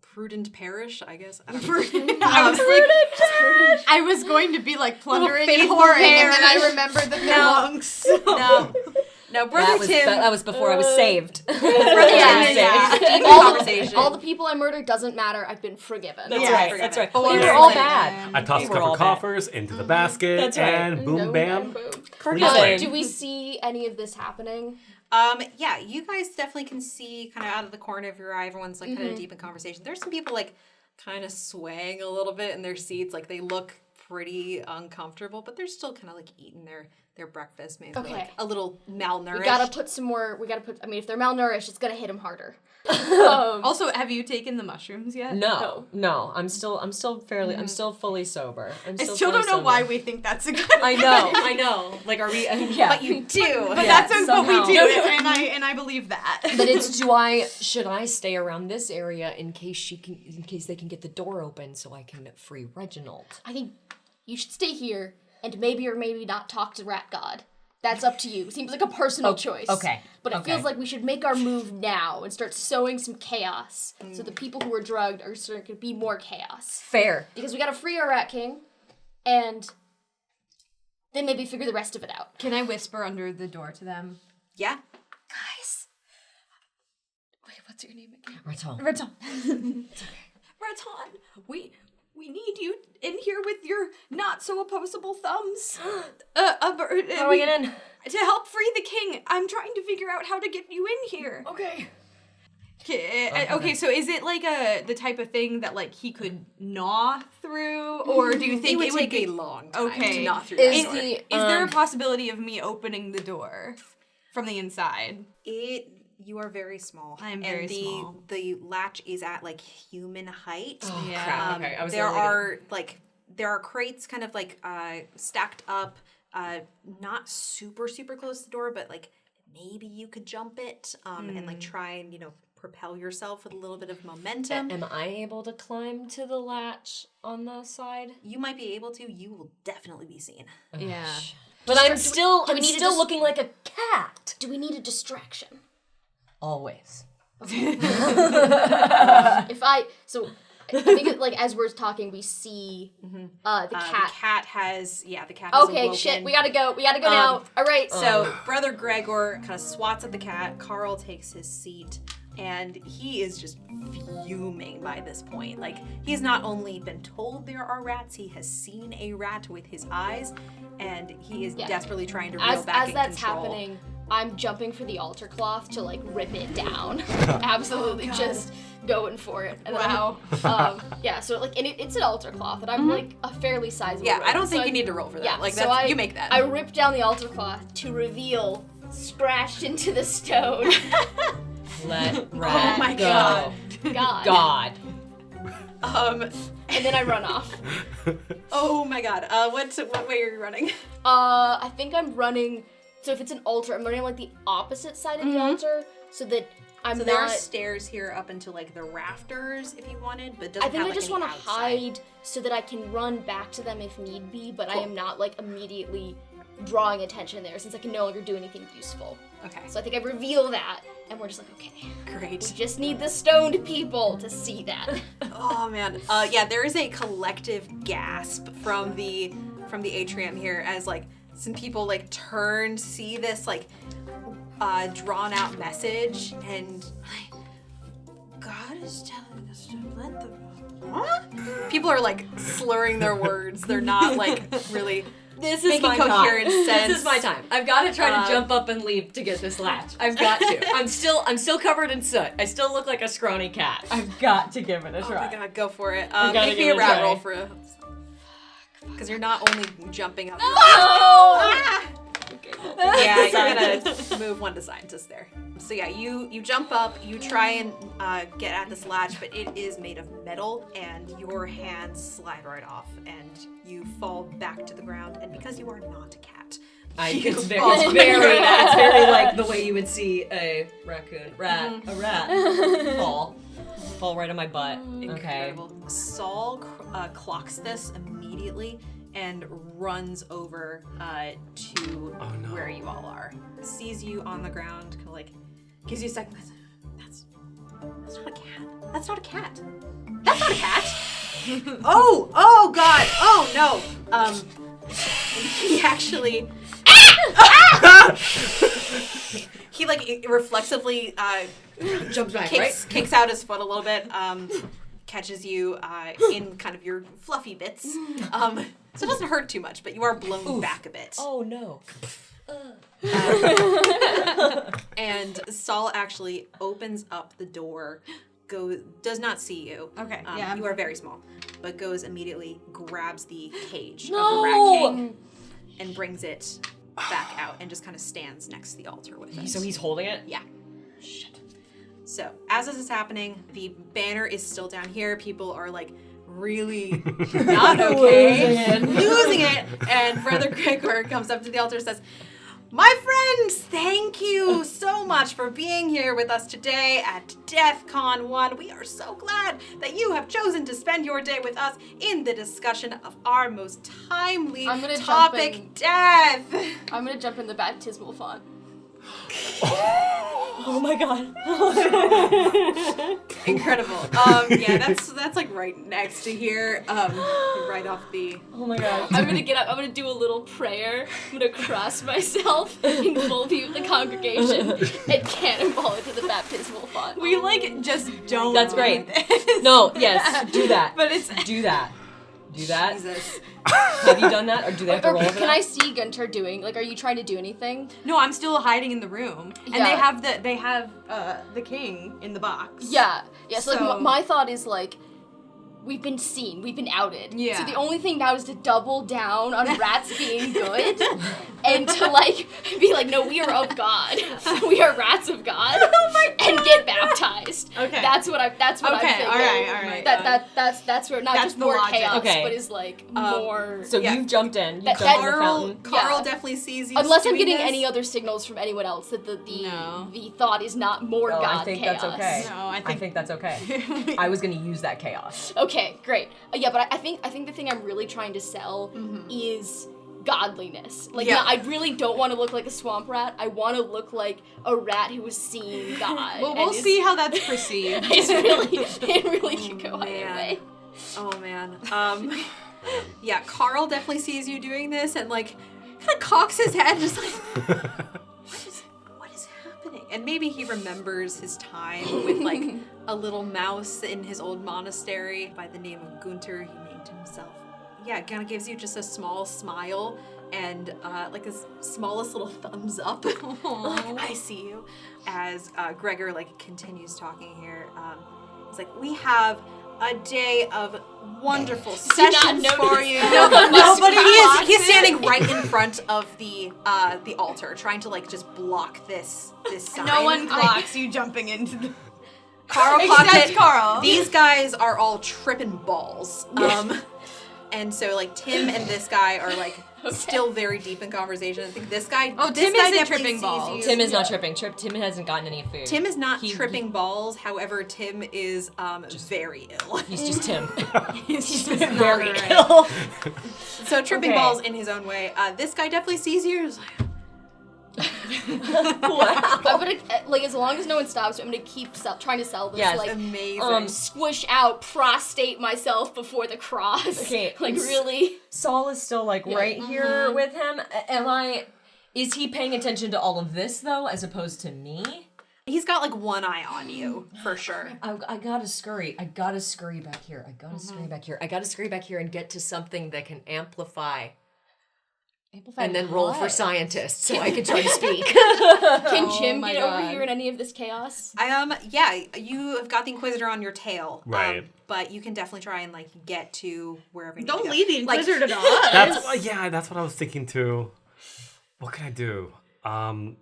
prudent parish, I guess. I don't know.
I was going to be like plundering and
faithful
whoring, and then
parish.
I remembered the monks.
No, Brother Tim.
That was before I was saved.
Brother Tim is deep in conversation.
All the people I murdered doesn't matter. I've been forgiven.
That's
Yeah,
right.
forget
That's
it.
right.
But
They
we're
were all
like-
bad.
I tossed a
were all
couple
bad.
coffers into the basket,
That's right.
and boom, bam.
Corky
Clean
thing.
Do we see any of this happening?
Yeah, you guys definitely can see kind of out of the corner of your eye. Everyone's like kind of deep in conversation. There's some people like kind of swaying a little bit in their seats. Like they look pretty uncomfortable, but they're still kind of like eating their breakfast. Maybe
Okay.
like a little malnourished.
We gotta put some more. I mean, if they're malnourished, it's gonna hit them harder.
Also, have you taken the mushrooms yet?
No. I'm still fully sober.
I still don't know why we think that's a good
I know. Like, are we? Yeah.
But you do.
But that's what
somehow.
we do, and I believe that.
But it's should I stay around this area in case they can get the door open so I can free Reginald?
I think you should stay here and maybe or maybe not talk to Rat God. That's up to you. Seems like a personal choice.
okay,
But it
okay.
feels like we should make our move now and start sowing some chaos. So the people who are drugged are starting to be more chaos.
Fair.
Because we gotta free our Rat King and then maybe figure the rest of it out.
Can I whisper under the door to them?
Yeah.
Guys. Wait, what's your name again?
Raton.
Raton. Raton, we need you in here with your not so opposable thumbs.
How do I get in?
To help free the king. I'm trying to figure out how to get you in here.
Okay.
Okay, so is it like the type of thing that like he could gnaw through, or do you think
It would take a long time
Okay.
to knock through
Is
that door.
there a possibility of me opening the door from the inside?
You are very small.
I am very
and
small.
The latch is at like human height.
Oh,
Yeah.
crap. Okay. I was
there
really
there are crates kind of like stacked up, not super close to the door, but like maybe you could jump it and like try and propel yourself with a little bit of momentum.
Am I able to climb to the latch on the side?
You might be able to. You will definitely be seen.
Yeah.
But I'm still
we need to
looking like a cat.
Do we need a distraction?
Always.
I think like as we're talking, we see the cat.
The cat has has
Okay,
awoken.
shit, we gotta go now. All right,
So Brother Gregor kind of swats at the cat. Carl takes his seat, and he is just fuming by this point. Like, he's not only been told there are rats, he has seen a rat with his eyes, and he is desperately trying to reel back
as
and
that's
control.
happening, I'm jumping for the altar cloth to like rip it down. Absolutely, just going for it. And
Wow.
So like, and it's an altar cloth, and I'm like a fairly sizable.
Yeah, I don't
rodent,
think
so
you need to roll for that.
Yeah,
Like,
so
that's, you make that.
I rip down the altar cloth to reveal, scratched into the stone.
Let rat
my
go.
God.
God.
God.
And then I run off.
Oh my god. What way are you running?
I think I'm running. So if it's an altar, I'm running like the opposite side of the altar. so that I'm
So there are
not.
stairs here up into like the rafters if you wanted, but it doesn't
I think
have,
I
like,
just
any
want to
outside.
hide so that I can run back to them if need be, but I am not like immediately drawing attention there since I can no longer do anything useful.
Okay,
So I think I reveal that, and we're just like, okay,
great.
we just need the stoned people to see that.
Oh man, yeah, there is a collective gasp from the atrium here as like some people like turn, see this like drawn out message, and like, God is telling us to let the what? People are like slurring their words. They're not like really
This is
making
my
coherent
time.
sense.
This is my time. I've got to try to jump up and leap to get this latch. I've got to. I'm still covered in soot. I still look like a scrawny cat. I've got to give it a
Oh
try.
my God, go for it.
gotta
Make me
give
a
it a
rat
try.
roll for a. Because you're not only jumping up. Yeah, you're gonna move one to scientist there. So yeah, you jump up, you try and get at this latch, but it is made of metal, and your hands slide right off, and you fall back to the ground. And because you are not a cat,
It's very like the way you would see a rat fall right on my butt.
incredible. Saul clocks this immediately and runs over to where you all are. Sees you on the ground, kind of like gives you a second. That's not a cat. That's not a cat. That's not a cat. oh God. Oh no. He actually. He like reflexively
Jumps back,
kicks out his foot a little bit, catches you in kind of your fluffy bits. So it doesn't hurt too much, but you are blown back a bit.
Oh no.
And Saul actually opens up the door, does not see you.
Okay,
You are very small, but goes immediately, grabs the cage of
No!
the Rat King, and brings it back out and just kind of stands next to the altar with it.
So he's holding it?
Yeah. So, as this is happening, the banner is still down here. People are like really not okay. Losing it. And Brother Gregor comes up to the altar and says, "My friends, thank you so much for being here with us today at Death Con 1. We are so glad that you have chosen to spend your day with us in the discussion of our most timely
I'm gonna jump
topic,
in.
death."
I'm gonna jump in the baptismal font.
Oh my god.
Incredible. Yeah, that's like right next to here. Right off the.
Oh my god.
I'm gonna get up, I'm gonna do a little prayer. I'm gonna cross myself in full view of the congregation and cannonball into the baptismal font.
We like just don't.
That's
do
great.
this.
No, yes, do that.
But it's
Do that. Do that.
Jesus.
Have you done that? Or do they have to
Or
roll for
can
that?
I see Gunter doing, like, are you trying to do anything?
no. I'm still hiding in the room, and
Yeah.
they have the king in the box.
Yeah. Yeah, so,
So-
like, my thought is, like, we've been seen, we've been outed.
Yeah.
So the only thing now is to double down on rats being good and to, like, be like, no, we are of God. We are rats of God. Oh my God. And get baptized.
Okay.
That's what I'm
Okay,
thinking.
all right.
That's where, not
That's
just
the
more
logic.
chaos,
Okay.
but is, like, more...
So
Yeah.
you've jumped in. You've
That-
jumped in the
Carl
fountain.
Carl
Yeah.
definitely sees you.
Unless I'm
doing
getting
this.
any other signals from anyone else that the
No.
thought is not more
Oh,
God
I think
chaos.
that's okay.
No, I think-
that's okay. I was gonna use that chaos.
Okay, great. Yeah, but I think the thing I'm really trying to sell is godliness. Like,
Yeah.
no, I really don't want to look like a swamp rat. I want to look like a rat who was seeing God.
Well,
and
we'll
is-
see how that's perceived.
it really could go either
man.
way.
Oh man. Yeah, Carl definitely sees you doing this and like kind of cocks his head, just like, what is happening? And maybe he remembers his time with like a little mouse in his old monastery by the name of Gunter. He named himself. Yeah, kind of gives you just a small smile and like a smallest little thumbs up. Like, I see you. As Gregor like continues talking here, he's like, we have a day of wonderful sessions
notice.
for you.
No,
but
clocks
he's
it.
standing right in front of the altar, trying to like just block this sign.
No one clocks you jumping into the.
Carl clocked
Except
it.
Carl.
These guys are all tripping balls. And so like Tim and this guy are like still very deep in conversation. I think this guy.
Oh,
this
Tim
guy
isn't
definitely
tripping
sees
balls.
you.
Tim is not tripping. Tim hasn't gotten any food.
Tim is not tripping balls. However, Tim is very ill.
He's just Tim.
He's just
Very
not
ill.
So tripping
Okay.
balls in his own way. This guy definitely sees you. He's like,
I'm gonna, like, as long as no one stops, I'm gonna keep trying to sell this,
Yes.
like,
amazing.
squish out, prostate myself before the cross.
Okay.
Like, really.
Saul is still like right here with him. Is he paying attention to all of this though, as opposed to me?
He's got like one eye on you for sure.
I gotta scurry. I gotta scurry back here. I gotta scurry back here and get to something that can amplify. And then roll for scientist so I can try to speak.
Can Jim
my
get over
God.
here in any of this chaos?
Yeah, you have got the Inquisitor on your tail.
Right.
But you can definitely try and like get to wherever you need
Don't
to go.
leave the
Like,
Inquisitor to us.
That's what I was thinking too. What can I do? How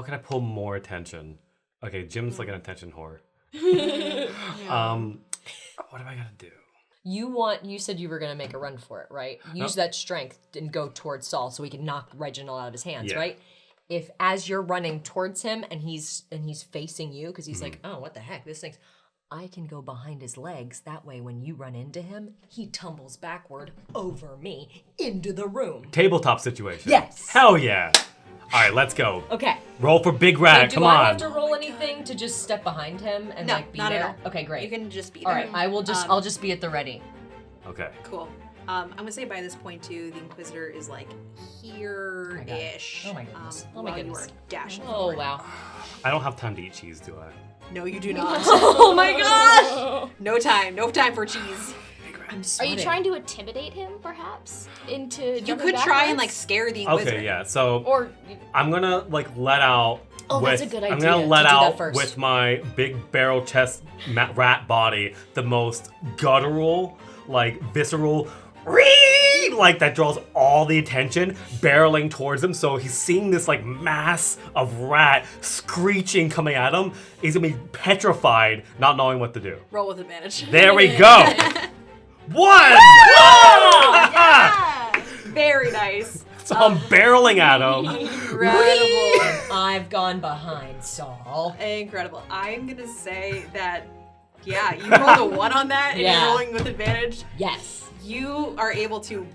can I pull more attention? Okay, Jim's like an attention whore. What am I gonna do?
You said you were gonna make a run for it, right? Use that strength and go towards Saul so he can knock Reginald out of his hands,
Yeah.
right? If as you're running towards him and he's facing you, because he's like, oh, what the heck, this thing's. I can go behind his legs. That way, when you run into him, he tumbles backward over me into the room.
Tabletop situation.
Yes.
Hell yeah. All right, let's go.
Okay.
Roll for Big Rat.
Do
Come
I
on.
have to roll anything to just step behind him and
No,
like be
not at
there?
all.
Okay, great.
You can just be
All
there.
right, I'll just be at the ready.
Okay.
Cool. I'm gonna say by this point too, the Inquisitor is like here-ish.
Oh my goodness. Oh my
while
goodness.
You are dashing.
Oh
forward.
wow.
I don't have time to eat cheese, do I?
No, you do not.
Oh my gosh.
No time for cheese.
I'm
Are
sweating.
you trying to intimidate him, perhaps? Into
You
jumping
could try and
backwards?
like scare the Inquisitor.
Okay, yeah. So
Or
I'm gonna like let out.
Oh,
with,
that's a good
I'm
idea
gonna
to
let
do that
out
first.
with my big barrel chest rat body the most guttural, like visceral, like that draws all the attention, barreling towards him. So he's seeing this like mass of rat screeching coming at him. He's gonna be petrified, not knowing what to do.
Roll with advantage.
There we go. One.
Very nice.
So I'm barreling at him.
Incredible.
I've gone behind Saul.
Incredible. I'm gonna say that, yeah, you rolled a 1 on that and
Yeah.
you're rolling with advantage.
Yes.
You are able to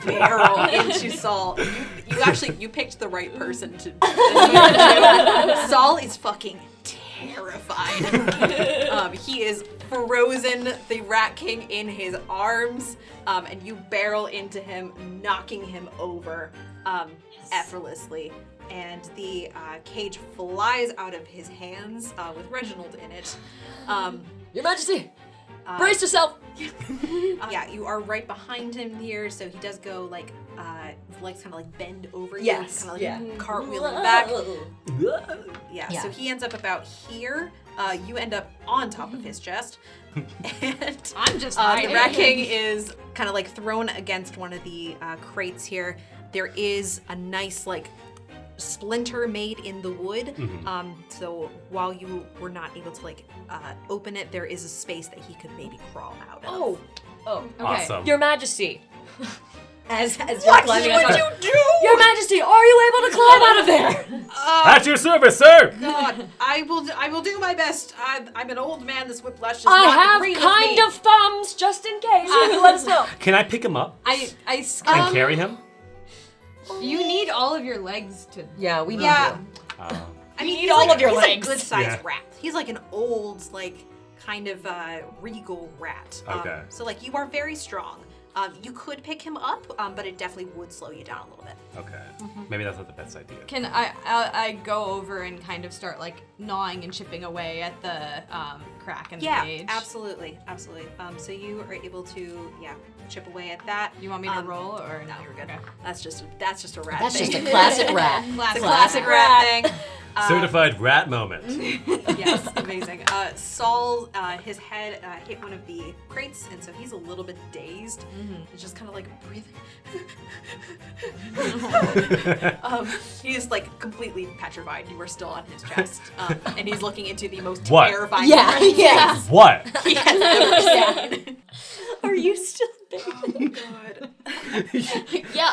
barrel into Saul. You picked the right person to. Saul is fucking terrified. He is frozen, the Rat King in his arms, and you barrel into him, knocking him over effortlessly. And the cage flies out of his hands with Reginald in it.
Your Majesty, brace yourself.
Yeah, you are right behind him here, so he does go like his legs kind of like bend over you,
Yes,
kind of like
yeah.
cartwheeling back. Yeah,
Yeah.
so he ends up about here. You end up on top of his chest, and
I'm just
the
hiding.
Rat King is kind of like thrown against one of the crates here. There is a nice like splinter made in the wood. So while you were not able to like open it, there is a space that he could maybe crawl out of.
Oh.
Awesome.
Your Majesty. As you're
What
climbing
would
on top.
you do?
Your Majesty, are you able to climb out of there?
At your service, sir.
God, I will do my best. I'm an old man. This whiplash does
I
not
have
agree with
kind
me.
of thumbs, just in case. You let us know.
Can I pick him up
I
and carry him?
You need all of your legs to.
Yeah, we need
Yeah.
you.
I mean,
need
he's
all
like,
of your
he's
legs.
a good-sized
Yeah.
rat. He's like an old, like, kind of regal rat.
Okay.
So like, you are very strong. You could pick him up, but it definitely would slow you down a little bit.
Okay. Maybe that's not the best idea.
Can I go over and kind of start like gnawing and chipping away at the crack in the
Yeah,
cage?
absolutely. So you are able to, chip away at that.
You want me to roll or
No, you're good.
Okay.
That's just a rat
That's
thing.
just a classic rat.
It's a classic rat thing.
Certified rat moment.
Yes, amazing. Saul, his head hit one of the crates, and so he's a little bit dazed. He's just kind of like breathing. He's like completely petrified. You are still on his chest, and he's looking into the most
What?
terrifying.
Yeah,
rat
yeah.
What?
he has ever seen.
Are you still
God.
Yeah,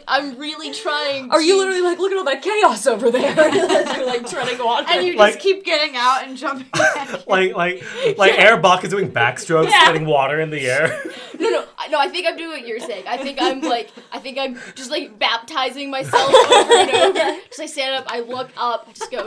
I'm really trying.
Are you literally like, look at all that chaos over there? You're like trying to go on.
And you
Like-
just keep getting out and jumping back.
like Airbuck is doing backstrokes, getting water in the air.
No, I think I'm doing what you're saying. I think I'm just like baptizing myself over and over. Just I stand up, I look up, I just go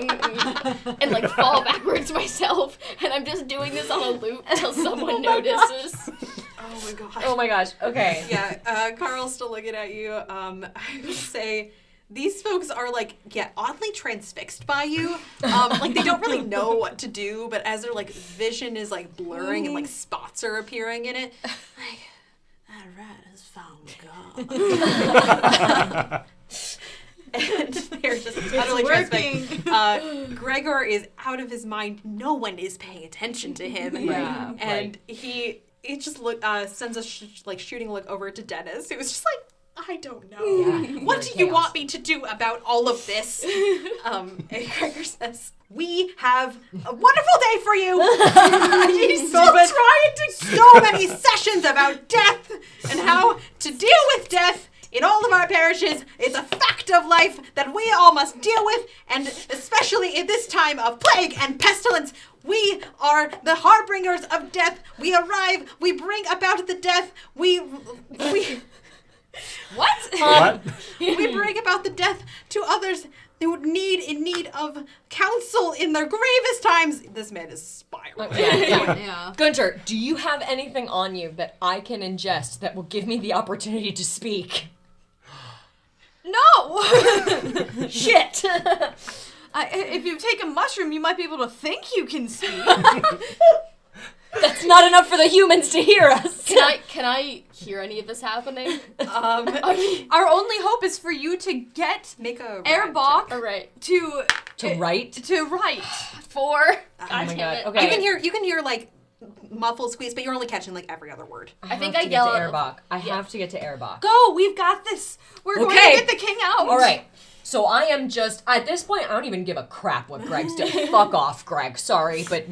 and like fall backwards myself, and I'm just doing this on a loop till someone notices.
Oh my gosh.
Oh my gosh. Okay.
Yeah, Carl's still looking at you. I would say these folks are like, oddly transfixed by you. Like they don't really know what to do, but as their like vision is like blurring and like spots are appearing in it, like that rat has found God. And they're just utterly transfixed. Gregor is out of his mind. No one is paying attention to him.
Yeah,
And he just sends a shooting look over to Dennis, who was just like, I don't know.
Yeah.
What do you want me to do about all of this? And Gregor says, we have a wonderful day for you. He's still trying to so many sessions about death and how to deal with death in all of our parishes. It's a fact of life that we all must deal with, and especially in this time of plague and pestilence. We are the harbingers of death. We arrive, we bring about the death, we
What?
we bring about the death to others who in need of counsel in their gravest times. This man is spiraling.
Yeah.
Gunter, do you have anything on you that I can ingest that will give me the opportunity to speak?
No!
Shit!
If you take a mushroom, you might be able to think you can speak.
That's not enough for the humans to hear us.
Can I hear any of this happening?
Our only hope is for you to get
Make a
Airbach
All right.
to
write?
To write.
4.
Oh my god.
it.
Okay.
You can hear like muffled squeeze, but you're only catching like every other word.
I think
have
I
to
yell
get to
at-
Airbach. I have to get to Airbach.
Go, we've got this. We're going to
Okay.
get the king out.
All right. So I am just, at this point, I don't even give a crap what Greg's doing. Fuck off, Greg. Sorry, but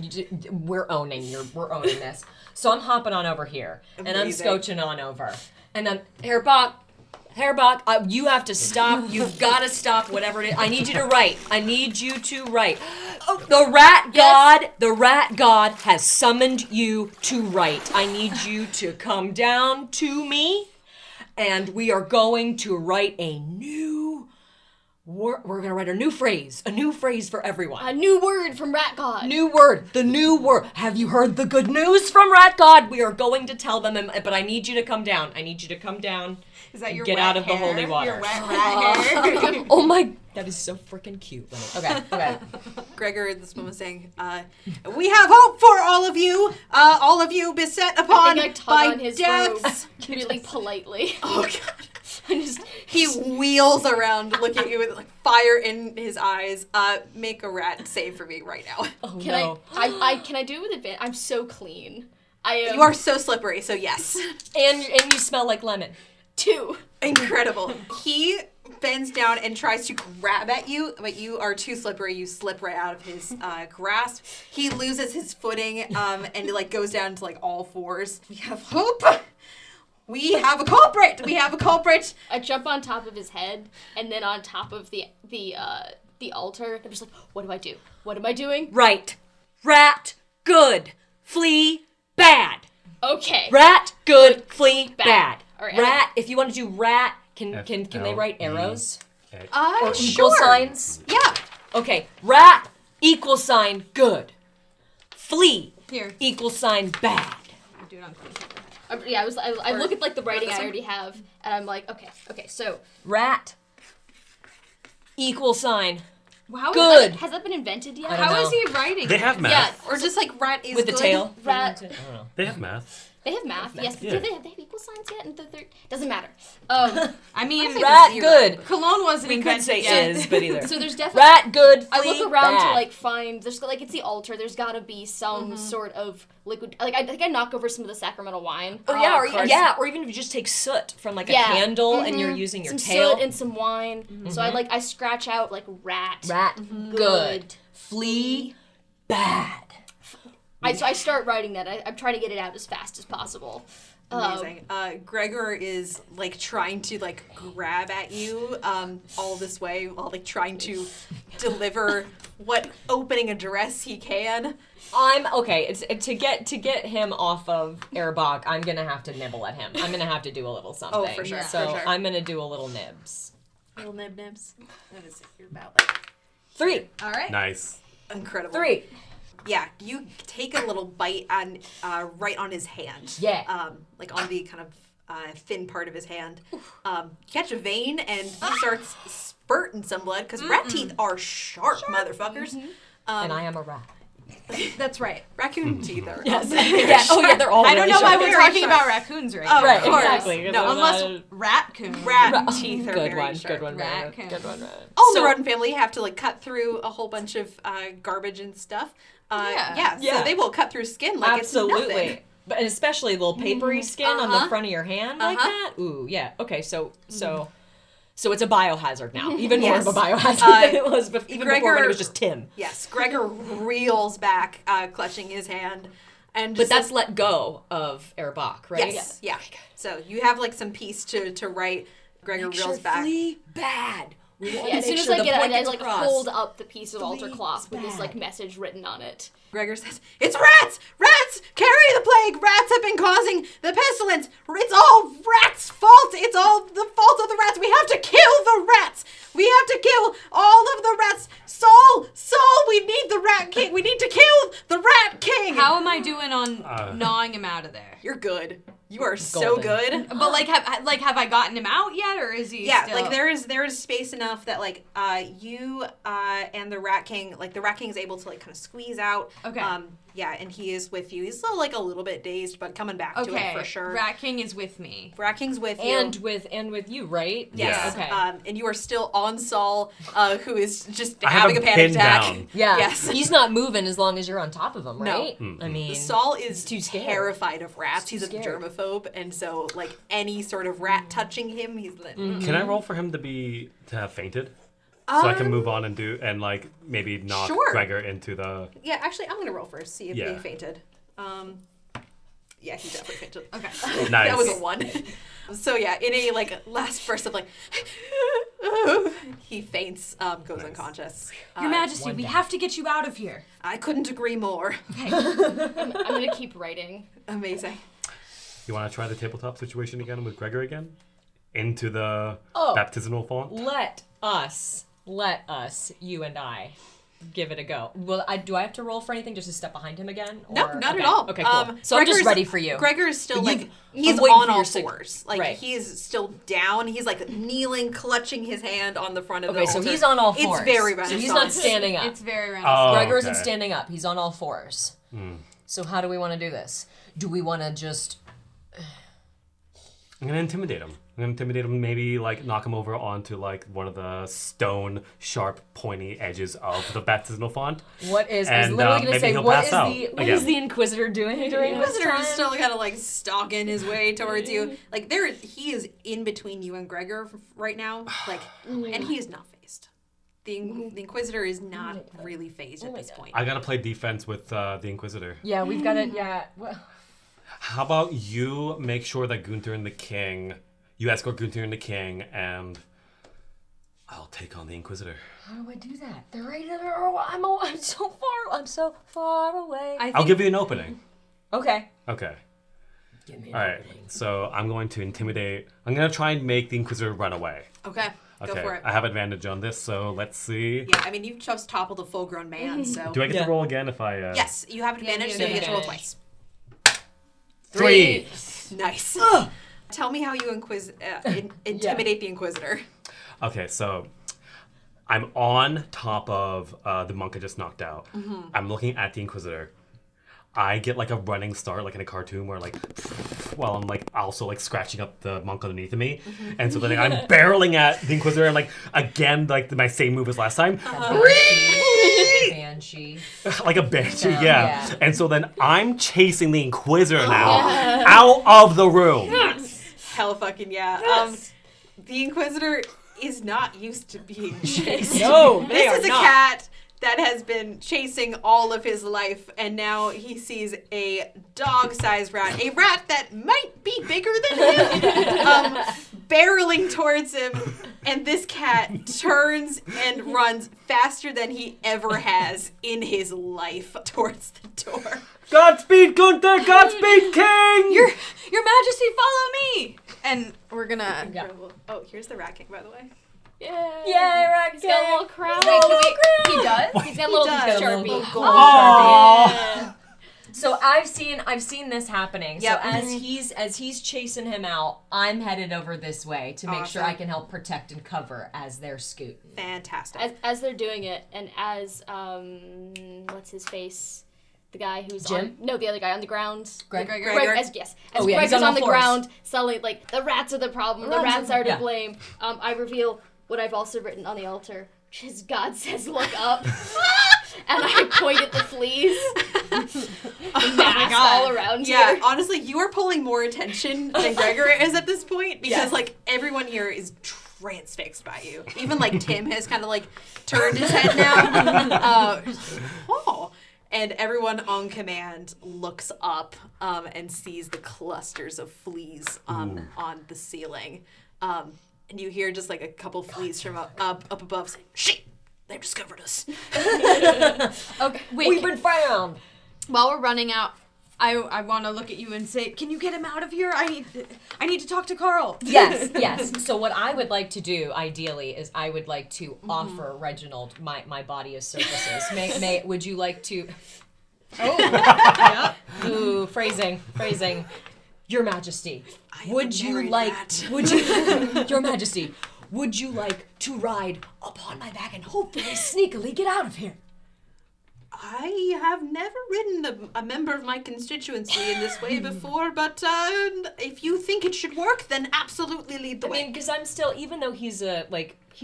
we're owning this. So I'm hopping on over here, and I'm
Amazing.
scotching on over. And I'm, Airbach, you have to stop. You've got to stop whatever it is. I need you to write. The rat god has summoned you to write. I need you to come down to me, and we are going to write a new... We're going to write a new phrase for everyone.
A new word from Rat God.
The new word. Have you heard the good news from Rat God? We are going to tell them, but I need you to come down.
Is that your
Get
wet
out of the
hair?
holy water.
Your wet rat hair?
Oh my, that is so freaking cute. Okay.
Gregor, this woman was saying, we have hope for all of you beset upon
I tug
by
on his
deaths.
robe really politely.
Oh god.
I just
He wheels around, looking at you with like fire in his eyes. Make a rat save for me right now.
Oh
can
no.
I can I do it with advantage? I'm so clean. I am
You are so slippery, so yes.
And you smell like lemon.
2.
Incredible. He bends down and tries to grab at you, but you are too slippery. You slip right out of his grasp. He loses his footing and like goes down to like all fours. We have hope. We have a culprit.
I jump on top of his head and then on top of the altar. I'm just like, what do I do? What am I doing?
Right. Rat, good. Flee, bad.
Okay.
Rat, good. Flee, bad.
All right,
Rat, if you want to do rat, can they
F-L-E.
write arrows?
Or
Equal signs?
Yeah.
Okay. Rat, equal sign, good. Flee,
Here.
equal sign, bad.
Do it on clean.
I look at like the writing
this
I
one?
already have, and I'm like, okay, so
Rat, equal sign,
Wow.
good.
has that been invented yet?
I don't
How
know.
is he writing?
They have math.
Or just like rat is
With the
good.
tail.
Rat.
I don't know.
They have math.
They have math, yes.
Yeah.
Do they have equal signs yet? And the third doesn't matter.
I mean,
Rat, good.
Cologne wasn't
We could
invented
say
yet.
is, but either.
So there's definitely.
Rat, good.
I
Flee,
look around
bad.
to like find. There's like it's the altar. There's got to be some sort of liquid. Like I think I knock over some of the sacramental wine.
Or yeah,
of course.
or even if you just take soot from like a
Yeah.
candle and you're using your
some
tail.
soot and some wine. So I scratch out like rat.
Rat, good. Flee, bad.
So I start writing that. I'm trying to get it out as fast as possible.
Amazing. Gregor is like trying to like grab at you all this way while like trying to deliver what opening address he can.
I'm okay. It's to get him off of Erebach. I'm gonna have to nibble at him. I'm gonna have to do a little something.
Oh, for sure.
So
for sure.
I'm gonna do a little nibs.
Little nibs. What is it? You're about like
3.
All right.
Nice.
incredible.
3.
Yeah, you take a little bite on right on his hand.
Yeah.
Like on the kind of thin part of his hand. Catch a vein and he starts spurting some blood because rat teeth are sharp, motherfuckers.
And I am a rat.
That's right.
Raccoon teeth are
Yeah.
also
Oh yeah, they're all.
I don't know why
sharp.
we're talking about raccoons right now.
Of
Right,
course.
exactly.
No,
Unless raccoon.
rat teeth are
Good
very
one.
sharp.
Good one.
Raccoon.
Good one.
All the rodent family have to like cut through a whole bunch of garbage and stuff.
Yeah.
So they will cut through skin like it's nothing.
Absolutely. But especially a little papery skin on the front of your hand like that. Ooh, yeah. Okay, so it's a biohazard now. Even more of a biohazard than it was even before when it was just Tim.
Yes, Gregor reels back, clutching his hand, and
But
just
that's let go of Erebach, right?
yes, yeah. So you have like some piece to write. Gregor reels back.
Flee bad. We want
Yeah,
to
as soon
make
as
sure
I
the
get it,
point
I
gets
like
across.
hold up the piece of altar
Flee
cloth with this
bad.
like message written on it.
Gregor says, "It's rats! Rats! Carry the plague! Rats have been causing the pestilence! It's all rats' fault! It's all the fault of the rats! We have to kill the rats! We have to kill all of the rats! Soul! We need the rat king! We need to kill the rat king!"
How am I doing on gnawing him out of there?
You're good. You are so
Golden.
good.
But have I gotten him out yet, or is he?
Yeah,
still...
like there is space enough that like you and the rat king, like the rat king is able to like kind of squeeze out.
Okay.
Yeah, and he is with you. He's still like a little bit dazed, but coming back to it for sure.
Rat King is with me.
Rat King's with you.
And with you, right?
Yes.
Yeah. Okay.
And you are still on Saul, who is just
I have
having a
him
panic
pinned
attack.
down.
Yeah.
Yes.
He's not moving as long as you're on top of him, right?
No.
I mean,
Saul is
too scared.
terrified of rats. He's a
scared.
germaphobe, and so like any sort of rat touching him, he's like,
Can I roll for him to have fainted? So I can move on and like maybe knock
Sure.
Gregor into the.
Yeah, actually, I'm gonna roll first, see if
Yeah.
he fainted. Yeah, he definitely fainted. Okay.
Nice.
That was a 1. So yeah, in a like last burst of like, he faints, goes unconscious.
Your Majesty, we have to get you out of here.
I couldn't agree more.
I'm gonna keep writing.
Amazing.
You want to try the tabletop situation again with Gregor again? Into the baptismal font?
let us, you and I, give it a go. Well, do I have to roll for anything just to step behind him again?
No,
Or-
not
okay.
at all.
Okay, cool. So I'm just
Gregor's-
ready for you.
Gregor is still like he's
I'm waiting
on
for
all
your sig-
fours. Like
Right.
he is still down. He's like kneeling, clutching his hand on the front of the
Okay, so
altar.
he's on all fours.
It's very
So he's not
Renaissance.
standing up.
It's very random.
Oh,
Gregor isn't
okay.
standing up. He's on all fours. So how do we want to do this? Do we want to just...
I'm gonna intimidate him. Maybe like knock him over onto like one of the stone, sharp, pointy edges of the baptismal font.
What is... I was
And,
literally going to
maybe
say,
he'll
what
pass
is
out
what
again.
is the Inquisitor doing during this
Inquisitor
time?
is still kind of like stalking his way towards you. Like he is in between you and Gregor right now. Like, and he is not phased. The Inquisitor is not really phased at this point.
I gotta play defense with the Inquisitor.
Yeah, we've got it. Yeah. Well,
How about you make sure that Gunther and the King, you escort Gunther and the King, and I'll take on the Inquisitor.
how do I do that? They're right there. I'm so far away.
I'll give you an opening.
Okay.
Okay.
Give me
All right. So I'm going to intimidate. I'm gonna try and make the Inquisitor run away.
Okay,
Okay.
go for it.
I have advantage on this, so let's see.
Yeah, I mean you've just toppled a full-grown man, so
Do I get
Yeah.
to roll again if I?
yes, you have advantage,
you
so you
have
get to roll
advantage.
twice.
3.
Nice. Tell me how you intimidate the Inquisitor.
Okay, so I'm on top of the monk I just knocked out. I'm looking at the Inquisitor. I get like a running start, like in a cartoon, where like, while I'm like also like scratching up the monk underneath of me, and so then I'm barreling at the Inquisitor, and like again, like my same move as last time,
Banshee.
like a banshee, yeah.
Yeah.
And so then I'm chasing the Inquisitor now out of the room.
Hell fucking yeah. The Inquisitor is not used to being chased.
No, they
This
are
is a
not.
cat that has been chasing all of his life, and now he sees a dog-sized rat, a rat that might be bigger than him, barreling towards him, and this cat turns and runs faster than he ever has in his life towards the door.
Godspeed, Gunther! Godspeed, King!
Your Majesty, follow me! And we're gonna...
Incredible. Oh, here's the rat king, by the way.
Yay,
Rat
He's got a little crown.
Wait, can we-
He does? He's got a little
does.
Sharpie.
Little gold
Aww.
So I've seen this happening.
Yep.
So as he's chasing him out, I'm headed over this way to make sure I can help protect and cover as they're scooting.
Fantastic.
As they're doing it, and as, what's his face? The guy who's
Jim?
the other guy on the ground.
Greg?
Gregor.
As
he's
Gregor's
on all
on the
fours.
ground, suddenly, like, the rats are the problem, the rats are to
yeah.
blame. I reveal what I've also written on the altar, which is God says look up. And I point at the fleas. Mass all around
Yeah,
here.
honestly, you are pulling more attention than Gregor is at this point, because, like, everyone here is transfixed by you. Even, like, Tim has kind of, like, turned his head now. And everyone on command looks up and sees the clusters of fleas on the ceiling. And you hear just like a couple fleas from up above saying, "Shit, they've discovered us."
Okay, wait.
We've been found.
While we're running out, I want to look at you and say, can you get him out of here? I need to talk to Carl.
Yes. So what I would like to do, ideally, is I would like to offer Reginald my body as services. Would you like to...
Oh, yeah.
Ooh, phrasing. Your Majesty, would you
married
like...
rat.
Would you... Your Majesty, would you like to ride upon my back and hopefully sneakily get out of here?
I have never ridden a member of my constituency in this way before, but if you think it should work, then absolutely lead the
I
way.
mean, because I'm still, even though he's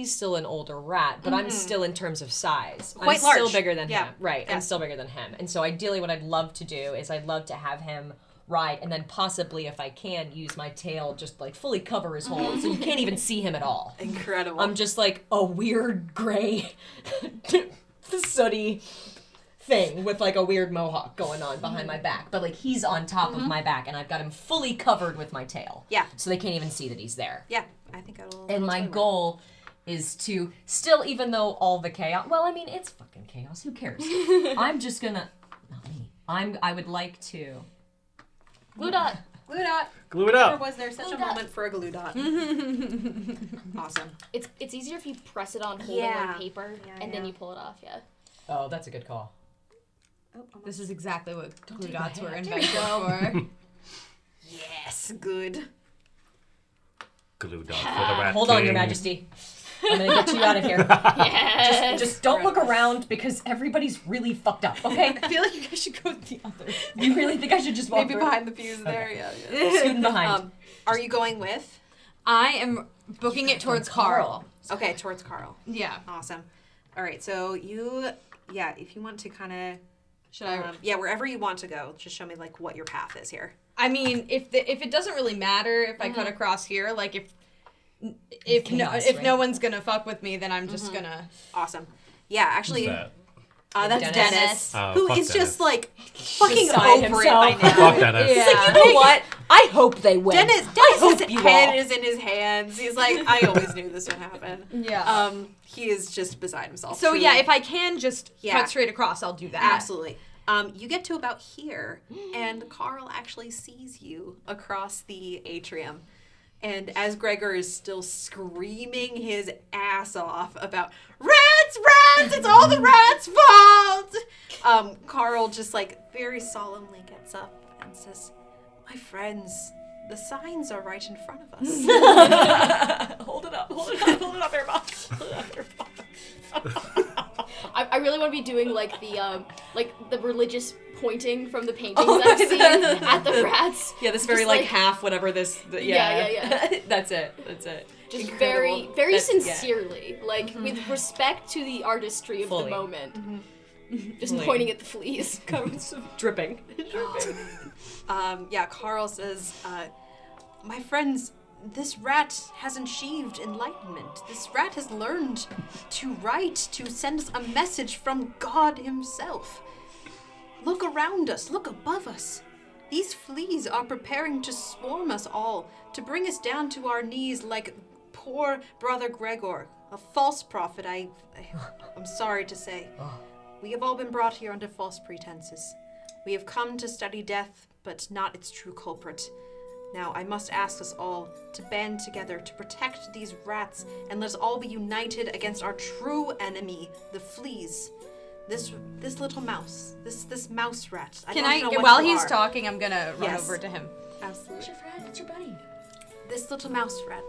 still an older rat, but I'm still in terms of size.
Quite
I'm still
large.
bigger than
Yeah.
him. Right,
Yeah.
I'm still bigger than him. And so ideally what I'd love to do is I'd love to have him ride and then possibly, if I can, use my tail just like fully cover his hole so you can't even see him at all.
Incredible.
I'm just like a weird gray, sooty thing with like a weird mohawk going on behind my back. But like he's on top of my back and I've got him fully covered with my tail.
Yeah.
So they can't even see that he's there.
Yeah, I think that'll.
And my goal is to still, even though all the chaos, well, I mean, it's fucking chaos. Who cares? I'm just gonna, not me. I would like to.
Glue dot.
Glue dot.
Glue it
Or
up.
was there such
Glue
a
dot.
moment for a glue dot? Awesome.
It's easier if you press it on holding
Yeah.
on paper and then you pull it off, yeah.
Oh, that's a good call.
This is exactly what glue
take my
dots were
hand.
invented for.
Yes, good.
Glue dot for the rat
Hold on, Your
king.
Majesty. I'm gonna get you out of here.
Yes.
Just don't look around because everybody's really fucked up, okay?
I feel like you guys should go the other.
You really think I should just walk
Maybe
through?
behind the pews there. Yeah.
Scooting behind.
Are you going with?
I am booking it towards Carl.
Okay, towards Carl.
Yeah.
Awesome. All right, so if you want to kind of,
Should I?
wherever you want to go, just show me like what your path is here.
I mean, if it doesn't really matter if I cut across here, like if no one's gonna fuck with me, then I'm just gonna.
Awesome. Yeah, actually,
Who's that?
that's
Dennis.
Dennis,
Oh,
who
fuck
is
Dennis.
just like fucking
Beside
over it by
himself.
now.
Fuck Dennis.
Yeah.
It's like, you know what? I hope they win.
Dennis'
hope you
head
all.
is in his hands. He's like, I always knew this would happen.
Yeah.
He is just beside himself.
So
truly.
yeah, if I can just
Yeah.
cut straight across, I'll do that.
Absolutely. You get to about here, and Carl actually sees you across the atrium. And as Gregor is still screaming his ass off about rats, it's all the rats' fault, Carl just like very solemnly gets up and says, "My friends, the signs are right in front of us."
Hold it up, Airbot.
I really want to be doing like the religious pointing from the paintings I've seen at the rats.
Yeah, this very
Just
like
like-
half whatever this.
Yeah.
That's it.
Just
Incredible.
very
That's- yeah.
sincerely, like with respect to the artistry of
Fully.
the moment. Just
Fully.
pointing at the fleas.
Dripping.
Carl says, "My friends, this rat hasn't achieved enlightenment. This rat has learned to write, to send us a message from God himself. Look around us, look above us. These fleas are preparing to swarm us all, to bring us down to our knees like poor Brother Gregor, a false prophet, I'm sorry to say. We have all been brought here under false pretenses. We have come to study death, but not its true culprit. Now, I must ask us all to band together to protect these rats, and let us all be united against our true enemy, the fleas. This little mouse, this mouse rat.
While he's talking, I'm gonna run
Yes.
over to him.
Absolutely.
It's your friend. It's your buddy.
This little mouse rat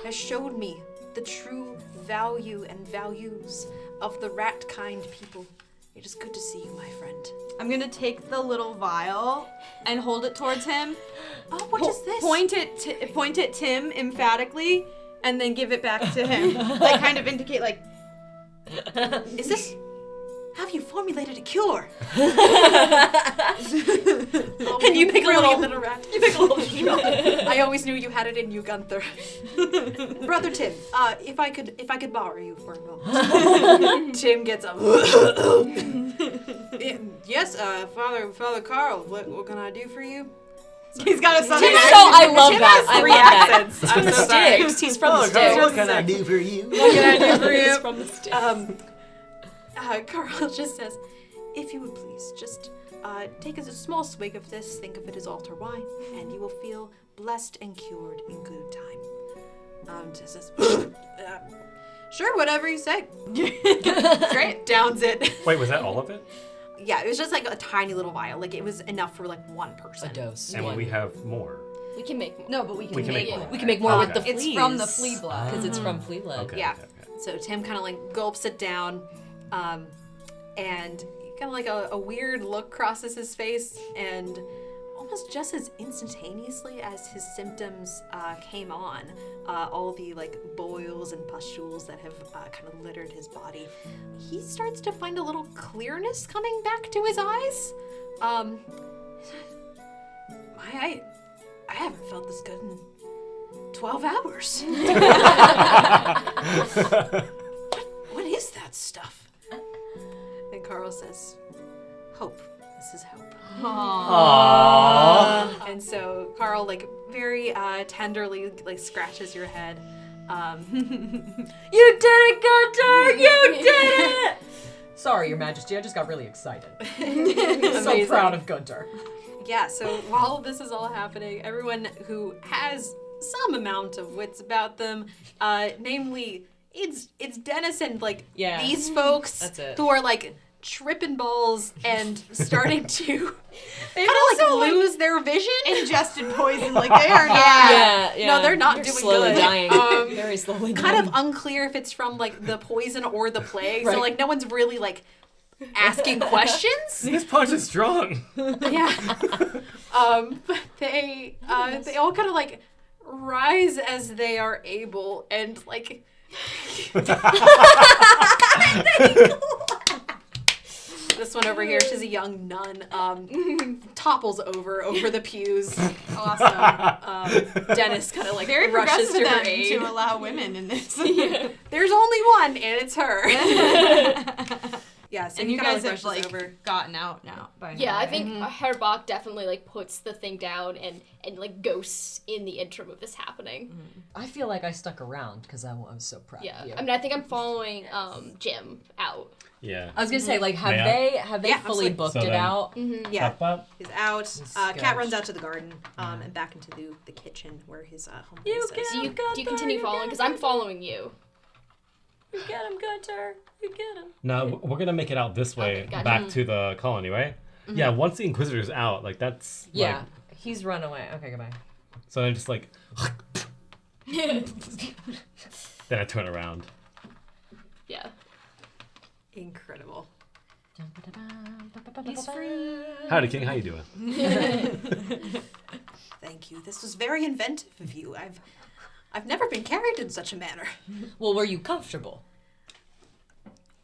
has showed me the true value and values of the rat-kind people. It is good to see you, my friend.
I'm gonna take the little vial and hold it towards him.
Oh, what is this?
Point at Tim emphatically, and then give it back to him. Like, kind of indicate, like,
Is this... Have you formulated a cure?
And you pick a
Brilliant
little
rat.
You pick a little shot.
I always knew you had it in you, Gunther. Brother Tim, if I could borrow you for a moment. Tim gets up. Yes, Father Carl, what can I do for you?
he's got a southern
So
accent.
I love
Tim
that.
has
I
three
love that.
accents.
He's from the sticks. He's from the sticks.
What can I do for you?
What can I do for you?
He's from the sticks.
Carl just says, if you would please, just take a small swig of this, think of it as altar wine, and you will feel blessed and cured in good time. Just says, sure, whatever you say. Great. Downs it.
Wait, was that all of it?
Yeah, it was just like a tiny little vial. Like, it was enough for like one
A
person.
dose.
And we have more.
We can make more.
No, but we can make
more.
it.
We can make more with the fleas.
It's from the flea blood.
Because it's from flea blood.
Okay.
Yeah.
okay.
So Tim kind of like gulps it down, and kind of like a weird look crosses his face, and almost just as instantaneously as his symptoms came on, all the like boils and pustules that have kind of littered his body, he starts to find a little clearness coming back to his eyes. I haven't felt this good in 12 hours. What is that stuff? And Carl says, hope. This is hope.
Aww.
And so Carl, like, very tenderly, like, scratches your head.
You did it, Gunter! You did it! Sorry, Your Majesty, I just got really excited. I'm so proud of Gunter.
Yeah, so while this is all happening, everyone who has some amount of wits about them, namely, it's Dennis and, like,
Yeah.
these folks
That's it.
who are, like, tripping balls and starting to
They've
kind of,
also,
like, lose their vision.
ingested poison. Like, they are not.
Yeah.
No, they're not
You're
doing
slowly
good.
dying. Very slowly dying.
Kind of unclear if it's from, like, the poison or the plague.
Right.
So, like, no one's really, like, asking questions.
This punch is strong.
Yeah. But they all kind of, like, rise as they are able, and, like... This one over here, she's a young nun, topples over the pews.
Awesome.
Dennis kind of, like,
Very
rushes
progressive
to her
of them
aid.
to allow women in this.
There's only one, and it's her. Yeah, so
And
he
you
kinda,
guys have,
rushes
like,
over.
gotten out now. By now,
Yeah, I
right?
think Herbach definitely like puts the thing down and like ghosts in the interim of this happening.
I feel like I stuck around because I was so proud
Yeah,
of you.
I mean, I think I'm following Jim out.
Yeah.
I was gonna say, like, have
May I?
they
Yeah,
fully
absolutely.
booked
So
it
then-
out?
Yeah,
Up.
he's out. Cat
Sketch.
runs out to the garden, and back into the kitchen where his home
You
place is.
Do you continue following? Because I'm following you.
You get him, Gunter. You get him.
No, we're gonna make it out this way,
Okay, gotcha.
back to the colony, right? Yeah, once the Inquisitor's out, like that's
Yeah,
like,
he's run away. Okay, goodbye.
so I'm just like then I turn around.
Yeah.
Incredible.
He's free.
Howdy King, how you doing?
Thank you. This was very inventive of you. I've never been carried in such a manner.
Well, were you comfortable?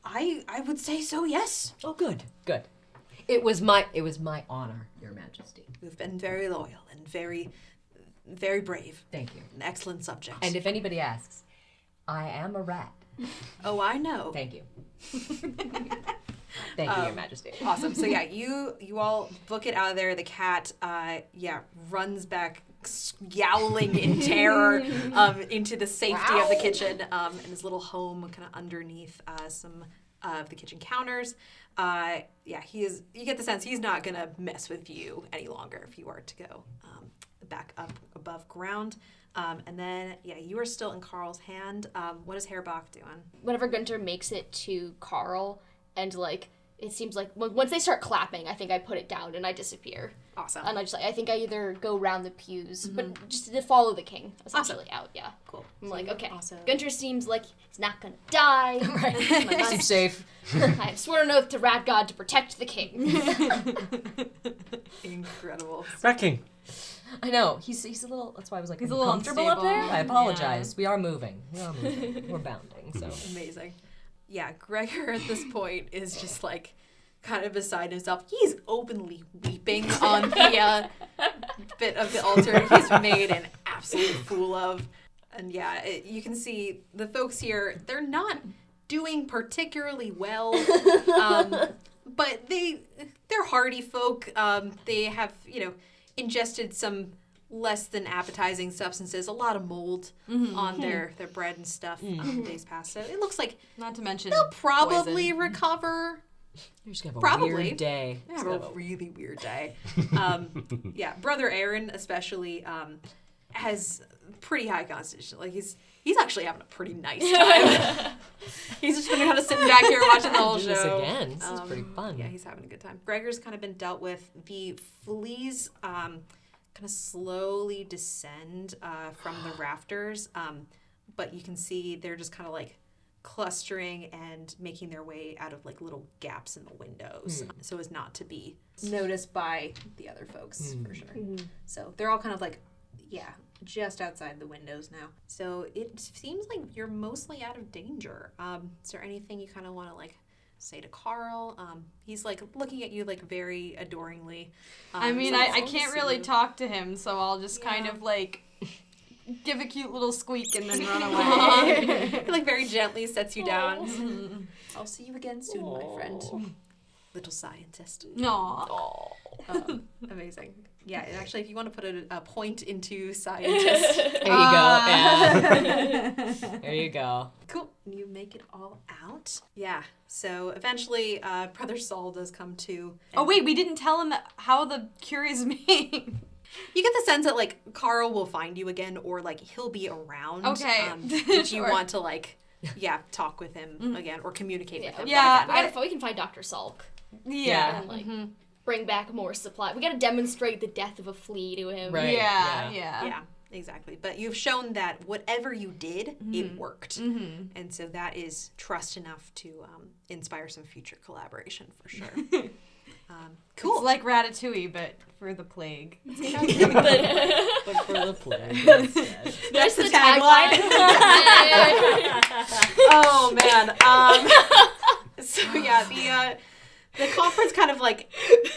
I would say so, yes.
Oh, good. Good. It was my honor, Your Majesty.
You've been very loyal and very, very brave.
Thank you.
An excellent subject.
And if anybody asks, I am a rat.
Oh, I know.
Thank you. Thank you, Your Majesty.
Awesome. So yeah, you all book it out of there. The cat, runs back, yowling in terror, into the safety of the kitchen, in his little home, kind of underneath some of the kitchen counters. You get the sense he's not gonna mess with you any longer if you are to go back up above ground. And then, you are still in Carl's hand. What is Hairbach doing?
Whenever Gunter makes it to Carl, and it seems like once they start clapping, I think I put it down and I disappear.
Awesome.
And I think I either go around the pews, but just to follow the king, essentially, out, yeah.
Cool.
I'm like, okay,
awesome.
Gunter seems like he's not gonna die.
Right. Seems safe.
I have sworn an oath to Rat God to protect the king.
Incredible.
Rat King.
I know. He's a little. That's why I was like,
He's
are
a
you
little
comfortable up there?
unstable.
I apologize. We are moving. We're bounding. So
Amazing. Yeah, Gregor at this point is just kind of beside himself. He's openly weeping on the bit of the altar he's made an absolute fool of. And you can see the folks here, they're not doing particularly well, but they're hardy folk. They have, ingested some less than appetizing substances, a lot of mold on their bread and stuff days past. So it looks like
Not to mention
they'll probably
poison.
recover.
you're just gonna have a
Probably.
weird day.
They have a really weird day. Brother Aaron especially has pretty high constitution. He's actually having a pretty nice time. He's just been kind of sitting back here watching the whole
Do
show.
this again. This is pretty fun.
Yeah, he's having a good time. Gregor's kind of been dealt with. The fleas kind of slowly descend from the rafters, but you can see they're just kind of clustering and making their way out of little gaps in the windows so as not to be noticed by the other folks for sure. So they're all kind of just outside the windows now. So it seems like you're mostly out of danger. Is there anything you kind of want to say to Carl? He's looking at you very adoringly.
I mean,
so
I
I'll
can't
see
really
you.
talk to him, so I'll just kind of give a cute little squeak and then run away.
He very gently sets you down. I'll see you again soon, my friend. Little scientist.
Aww.
Amazing. Yeah, and actually, if you want to put a point into scientist.
There you go. Yeah. There you go.
Cool. You make it all out. Yeah. So eventually, Brother Saul does come to.
Oh wait, we didn't tell him how the cure is made.
You get the sense that Carl will find you again, or he'll be around.
Okay.
If you
Sure.
want to talk with him again or communicate with him.
Yeah.
We can find Dr. Salk
Yeah.
and bring back more supply. We gotta demonstrate the death of a flea to him.
Right.
Yeah.
Yeah, exactly. But you've shown that whatever you did, it worked. And so that is trust enough to inspire some future collaboration for sure. Cool.
It's like Ratatouille, but for the plague.
But for the play.
That's the tagline.
Oh man. So yeah, the conference kind of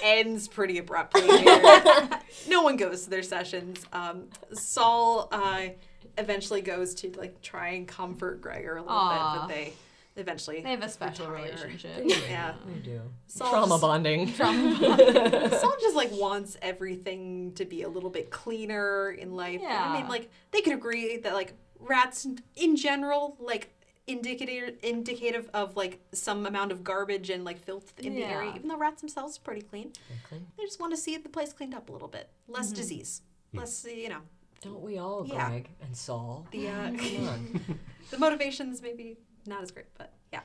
ends pretty abruptly here. No one goes to their sessions. Saul eventually goes to try and comfort Gregor a little bit, but they eventually
They have a special
retire.
relationship.
Yeah.
We do.
Saul
Trauma
just-
bonding.
Saul just wants everything to be a little bit cleaner in life.
Yeah.
I mean, they could agree that rats in general indicative of some amount of garbage and filth in the area. Even though rats themselves are pretty clean, they just want to see the place cleaned up a little bit, less disease, less
Don't we all,
Yeah.
Greg and Saul?
the
Come on.
the motivations maybe not as great, but yeah.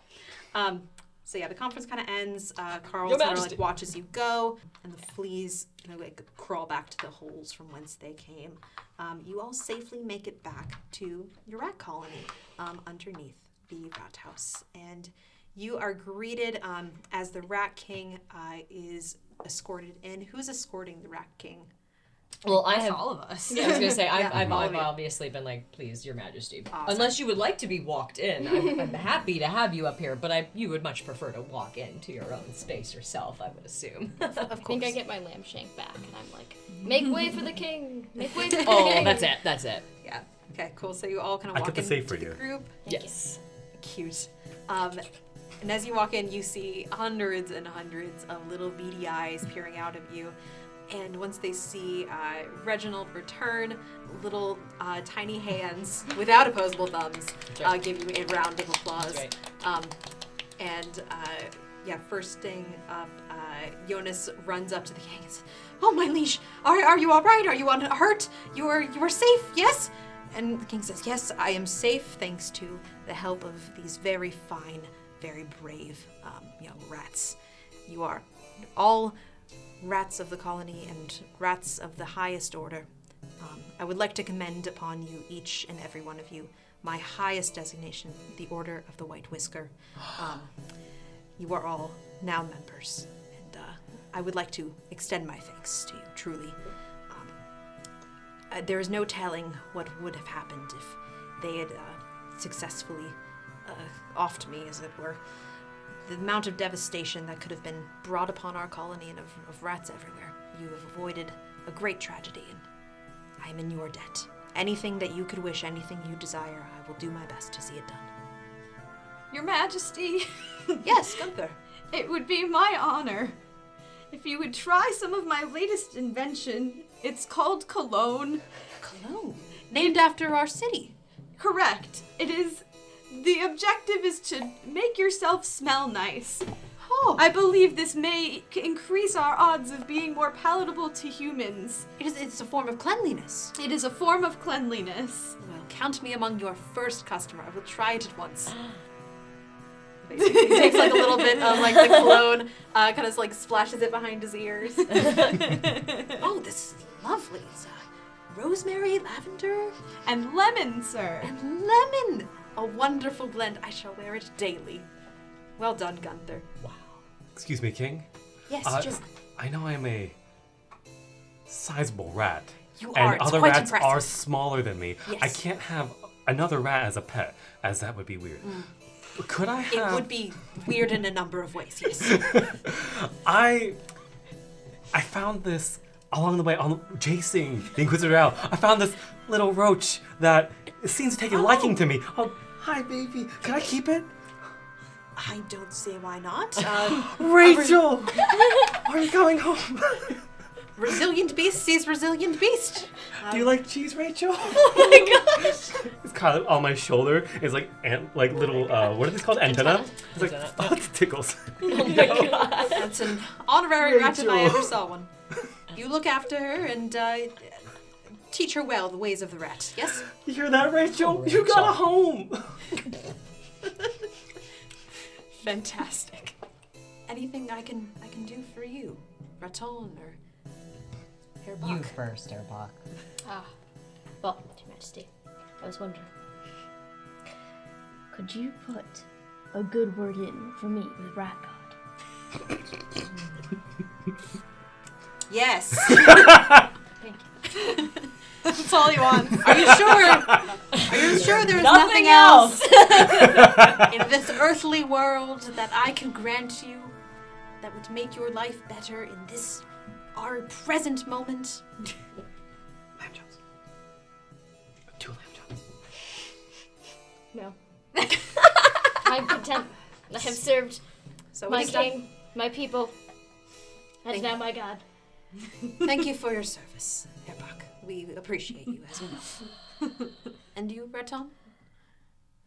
So yeah, the conference kind of ends. Carl
Your
sort of
Majesty.
watches you go, and the fleas crawl back to the holes from whence they came. You all safely make it back to your rat colony underneath the rat house, and you are greeted as the Rat King is escorted in. Who's escorting the Rat King
Well, I
That's
have.
all of us.
I was gonna say I've
all of you.
obviously been like, please, Your Majesty.
Awesome.
Unless you would like to be walked in, I'm happy to have you up here. But you would much prefer to walk into your own space yourself, I would assume.
Of
I
course.
think I get my lamb shank back, and I'm like, make way for the king! Make way for the
Oh,
king!
that's it. That's it.
Yeah. Okay, cool. So you all kind of
I
walk
kept the
in
safe for
the
you.
group.
Yes.
Cute. And as you walk in, you see hundreds and hundreds of little beady eyes peering out of you. And once they see Reginald return, little tiny hands without opposable thumbs
right.
give you a round of applause.
That's
First thing up, Jonas runs up to the king and says, "Oh, my liege, are you all right? Are you unhurt? You are safe, yes?" And the king says, "Yes, I am safe, thanks to the help of these very fine, very brave young rats. You are all rats of the colony and rats of the highest order. I would like to commend upon you, each and every one of you, my highest designation, the Order of the White Whisker. You are all now members, and I would like to extend my thanks to you, truly. There is no telling what would have happened if they had successfully offed me, as it were. The amount of devastation that could have been brought upon our colony and of rats everywhere. You have avoided a great tragedy, and I am in your debt. Anything that you could wish, anything you desire, I will do my best to see it done."
Your Majesty,
Yes, Gunther.
it would be my honor if you would try some of my latest invention. It's called cologne.
Cologne. Named after our city.
Correct. It is. The objective is to make yourself smell nice.
Oh,
I believe this may increase our odds of being more palatable to humans.
it's a form of cleanliness.
It is a form of cleanliness.
Well, count me among your first customer. I will try it at once. Basically, he takes like a little bit of like the cologne, kind of like splashes it behind his ears. Oh, this is lovely. It's rosemary, lavender,
And lemon, sir.
and lemon. A wonderful blend. I shall wear it daily. Well done, Gunther.
Excuse me, King.
Yes, just
I know I'm a sizable rat.
You
and
are. It's
other
quite
rats
impressive.
are smaller than me.
Yes.
I can't have another rat as a pet, as that would be weird. Could I have...
It would be weird in a number of ways, yes.
I found this along the way, chasing the Inquisitor out. I found this little roach that seems to take a liking to me. Oh, hi, baby. Can I keep it?
I don't see why not.
Rachel! Are you coming home?
Resilient beast sees resilient beast.
Do you like cheese, Rachel? Oh my gosh! It's kind of on my shoulder. It's like little what are these called? Antenna. It's like
Antenna.
oh, it tickles.
That's an honorary rat if I
Rachel.
ever saw one. You look after her and teach her well the ways of the rat, yes?
You hear that, Rachel?
Oh,
You got a
Rachel.
home.
Fantastic. Anything I can do for you, Raton or Herr Bach?
You first, Erbach.
Well, Your Majesty, I was wondering, could you put a good word in for me with Rat God?
Yes.
Thank you.
That's all he wants.
Are you sure? Are you sure there's nothing
else.
in this earthly world that I can grant you that would make your life better in this our present moment?
Lamb chops. 2 lamb chops.
No. I'm content. I have served
So
my
it is done.
king, my people, and
Thank
now
you.
my God.
Thank you for your service, Herr Bach. We appreciate you as well. And you, Raton?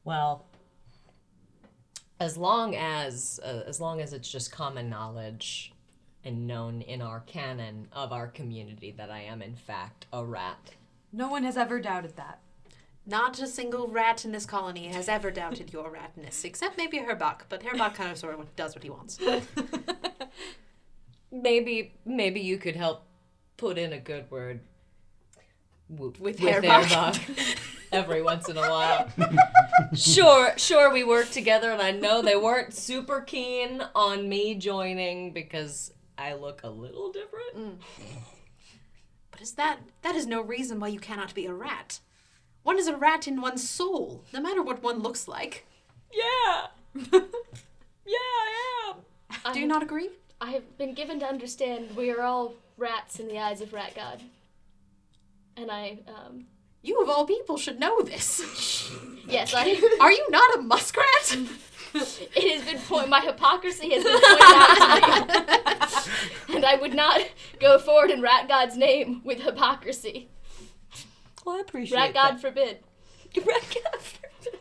Well, as long as it's just common knowledge and known in our canon of our community that I am in fact a rat.
No one has ever doubted that.
Not a single rat in this colony has ever doubted your ratness, except maybe Herr Bach, but Herr Bach kind of sort of does what he wants.
Maybe you could help put in a good word with
Herr
Herr
Bach.
Bach every once in a while. Sure, we work together, and I know they weren't super keen on me joining because I look a little different.
But that is no reason why you cannot be a rat. One is a rat in one's soul, no matter what one looks like.
Yeah. Yeah, I am.
Do you not agree?
I have been given to understand we are all rats in the eyes of Rat God. And
You of all people should know this.
yes,
Are you not a muskrat?
it has been my hypocrisy has been pointed out to me. And I would not go forward in Rat God's name with hypocrisy.
Well, I appreciate
Rat God forbid.
Rat God forbid.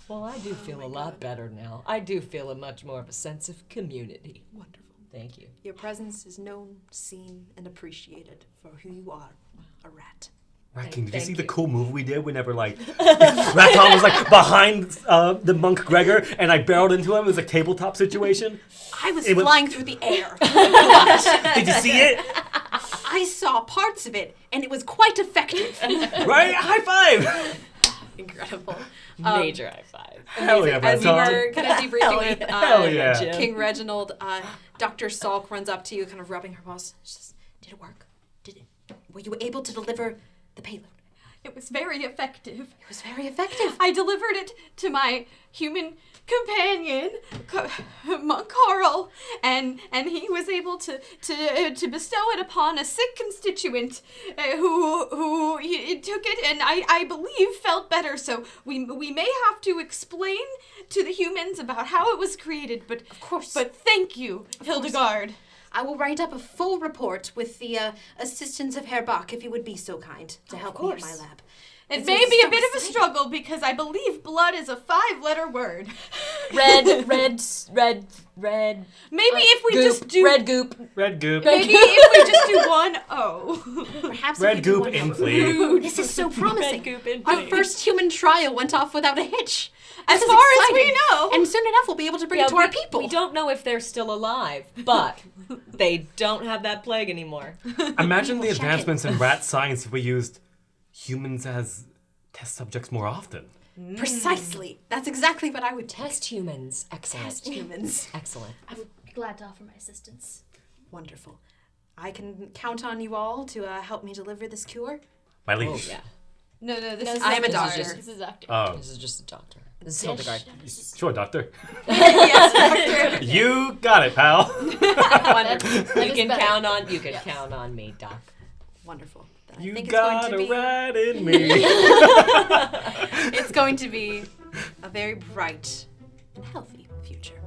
Well, I do feel a lot better now. I do feel a much more of a sense of community.
Wonderful.
Thank you.
Your presence is known, seen, and appreciated for who you are, a rat.
Rat King, did you
Thank
see the
you.
cool move we did whenever, like, Raton was, like, behind the monk Gregor, and I barreled into him? It was a tabletop situation.
I was
It was-
flying through the air.
Did you see it?
I saw parts of it, and it was quite effective.
Right? High five!
Incredible.
Major high five.
Hell yeah,
As you
Raton.
were kind of debriefing with
Hell yeah.
Jim.
King Reginald, Dr. Salk runs up to you, kind of rubbing her paws. She says, "Did it work? Were you able to deliver the payload?"
It was very effective.
It was very effective.
I delivered it to my human companion, Monk Carl, and he was able to bestow it upon a sick constituent who took it and I believe felt better. So we may have to explain to the humans about how it was created, but
Of course.
But thank you, Hildegard.
I will write up a full report with the assistance of Herr Bach, if you would be so kind, to help me in my lab.
It
This
may
is
be
so
a bit of a
exciting.
struggle because I believe blood is a 5-letter word.
Red.
Maybe if we
goop.
just do
Red goop.
Red goop.
maybe if we just do one O.
Perhaps
Red
if you do
goop
one-
in flea.
This is so promising.
goop in
Our
flea.
first human trial went off without a hitch.
As
This is
far as we
exciting.
know.
And soon enough we'll be able to bring it to our people.
We don't know if they're still alive, but they don't have that plague anymore.
Imagine the
Check it.
advancements in rat science if we used humans as test subjects more often.
Precisely. That's exactly what I would
Test humans. Excellent.
test humans.
Excellent.
I would be glad to offer my assistance.
Wonderful. I can count on you all to help me deliver this cure.
My
Oh,
liege.
yeah.
No, this is
I am a
This is
doctor.
just-
This is Doctor.
Oh,
This is just a doctor. This is Hildegard.
sure, doctor.
Yes, doctor.
You got it, pal.
You can count on. You can count on me, Doc.
Wonderful. Then I
You
think
got a
it's going to be
rat in me.
it's going to be a very bright and healthy future.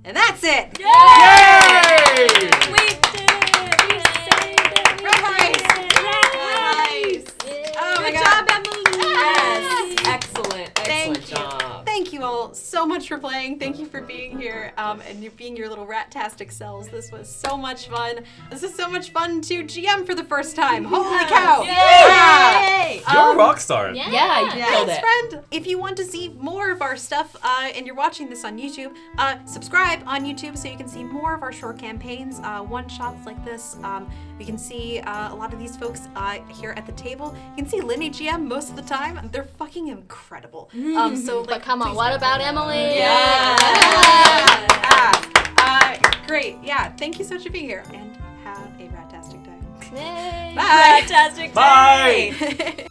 And that's it.
Yay!
We did it! We saved it!
Nice. Oh my
Good
God.
job, Emily.
Yes! Excellent.
Thank
Excellent
you.
job.
Thank you all so much for playing. Thank you for being here and you being your little rat-tastic selves. This was so much fun. This is so much fun to GM for the first time. Holy cow!
Yay!
You're a rock star.
Yeah.
Yeah, you killed
Thanks,
it.
friend. If you want to see more of our stuff and you're watching this on YouTube, subscribe on YouTube so you can see more of our short campaigns, one-shots like this. You can see a lot of these folks here at the table. You can see Linnie GM most of the time. They're fucking incredible. So,
But come on, what about Emily?
Great. Yeah. Thank you so much for being here and have a rat-tastic day.
Yay.
Bye.
Fantastic
Bye.
day.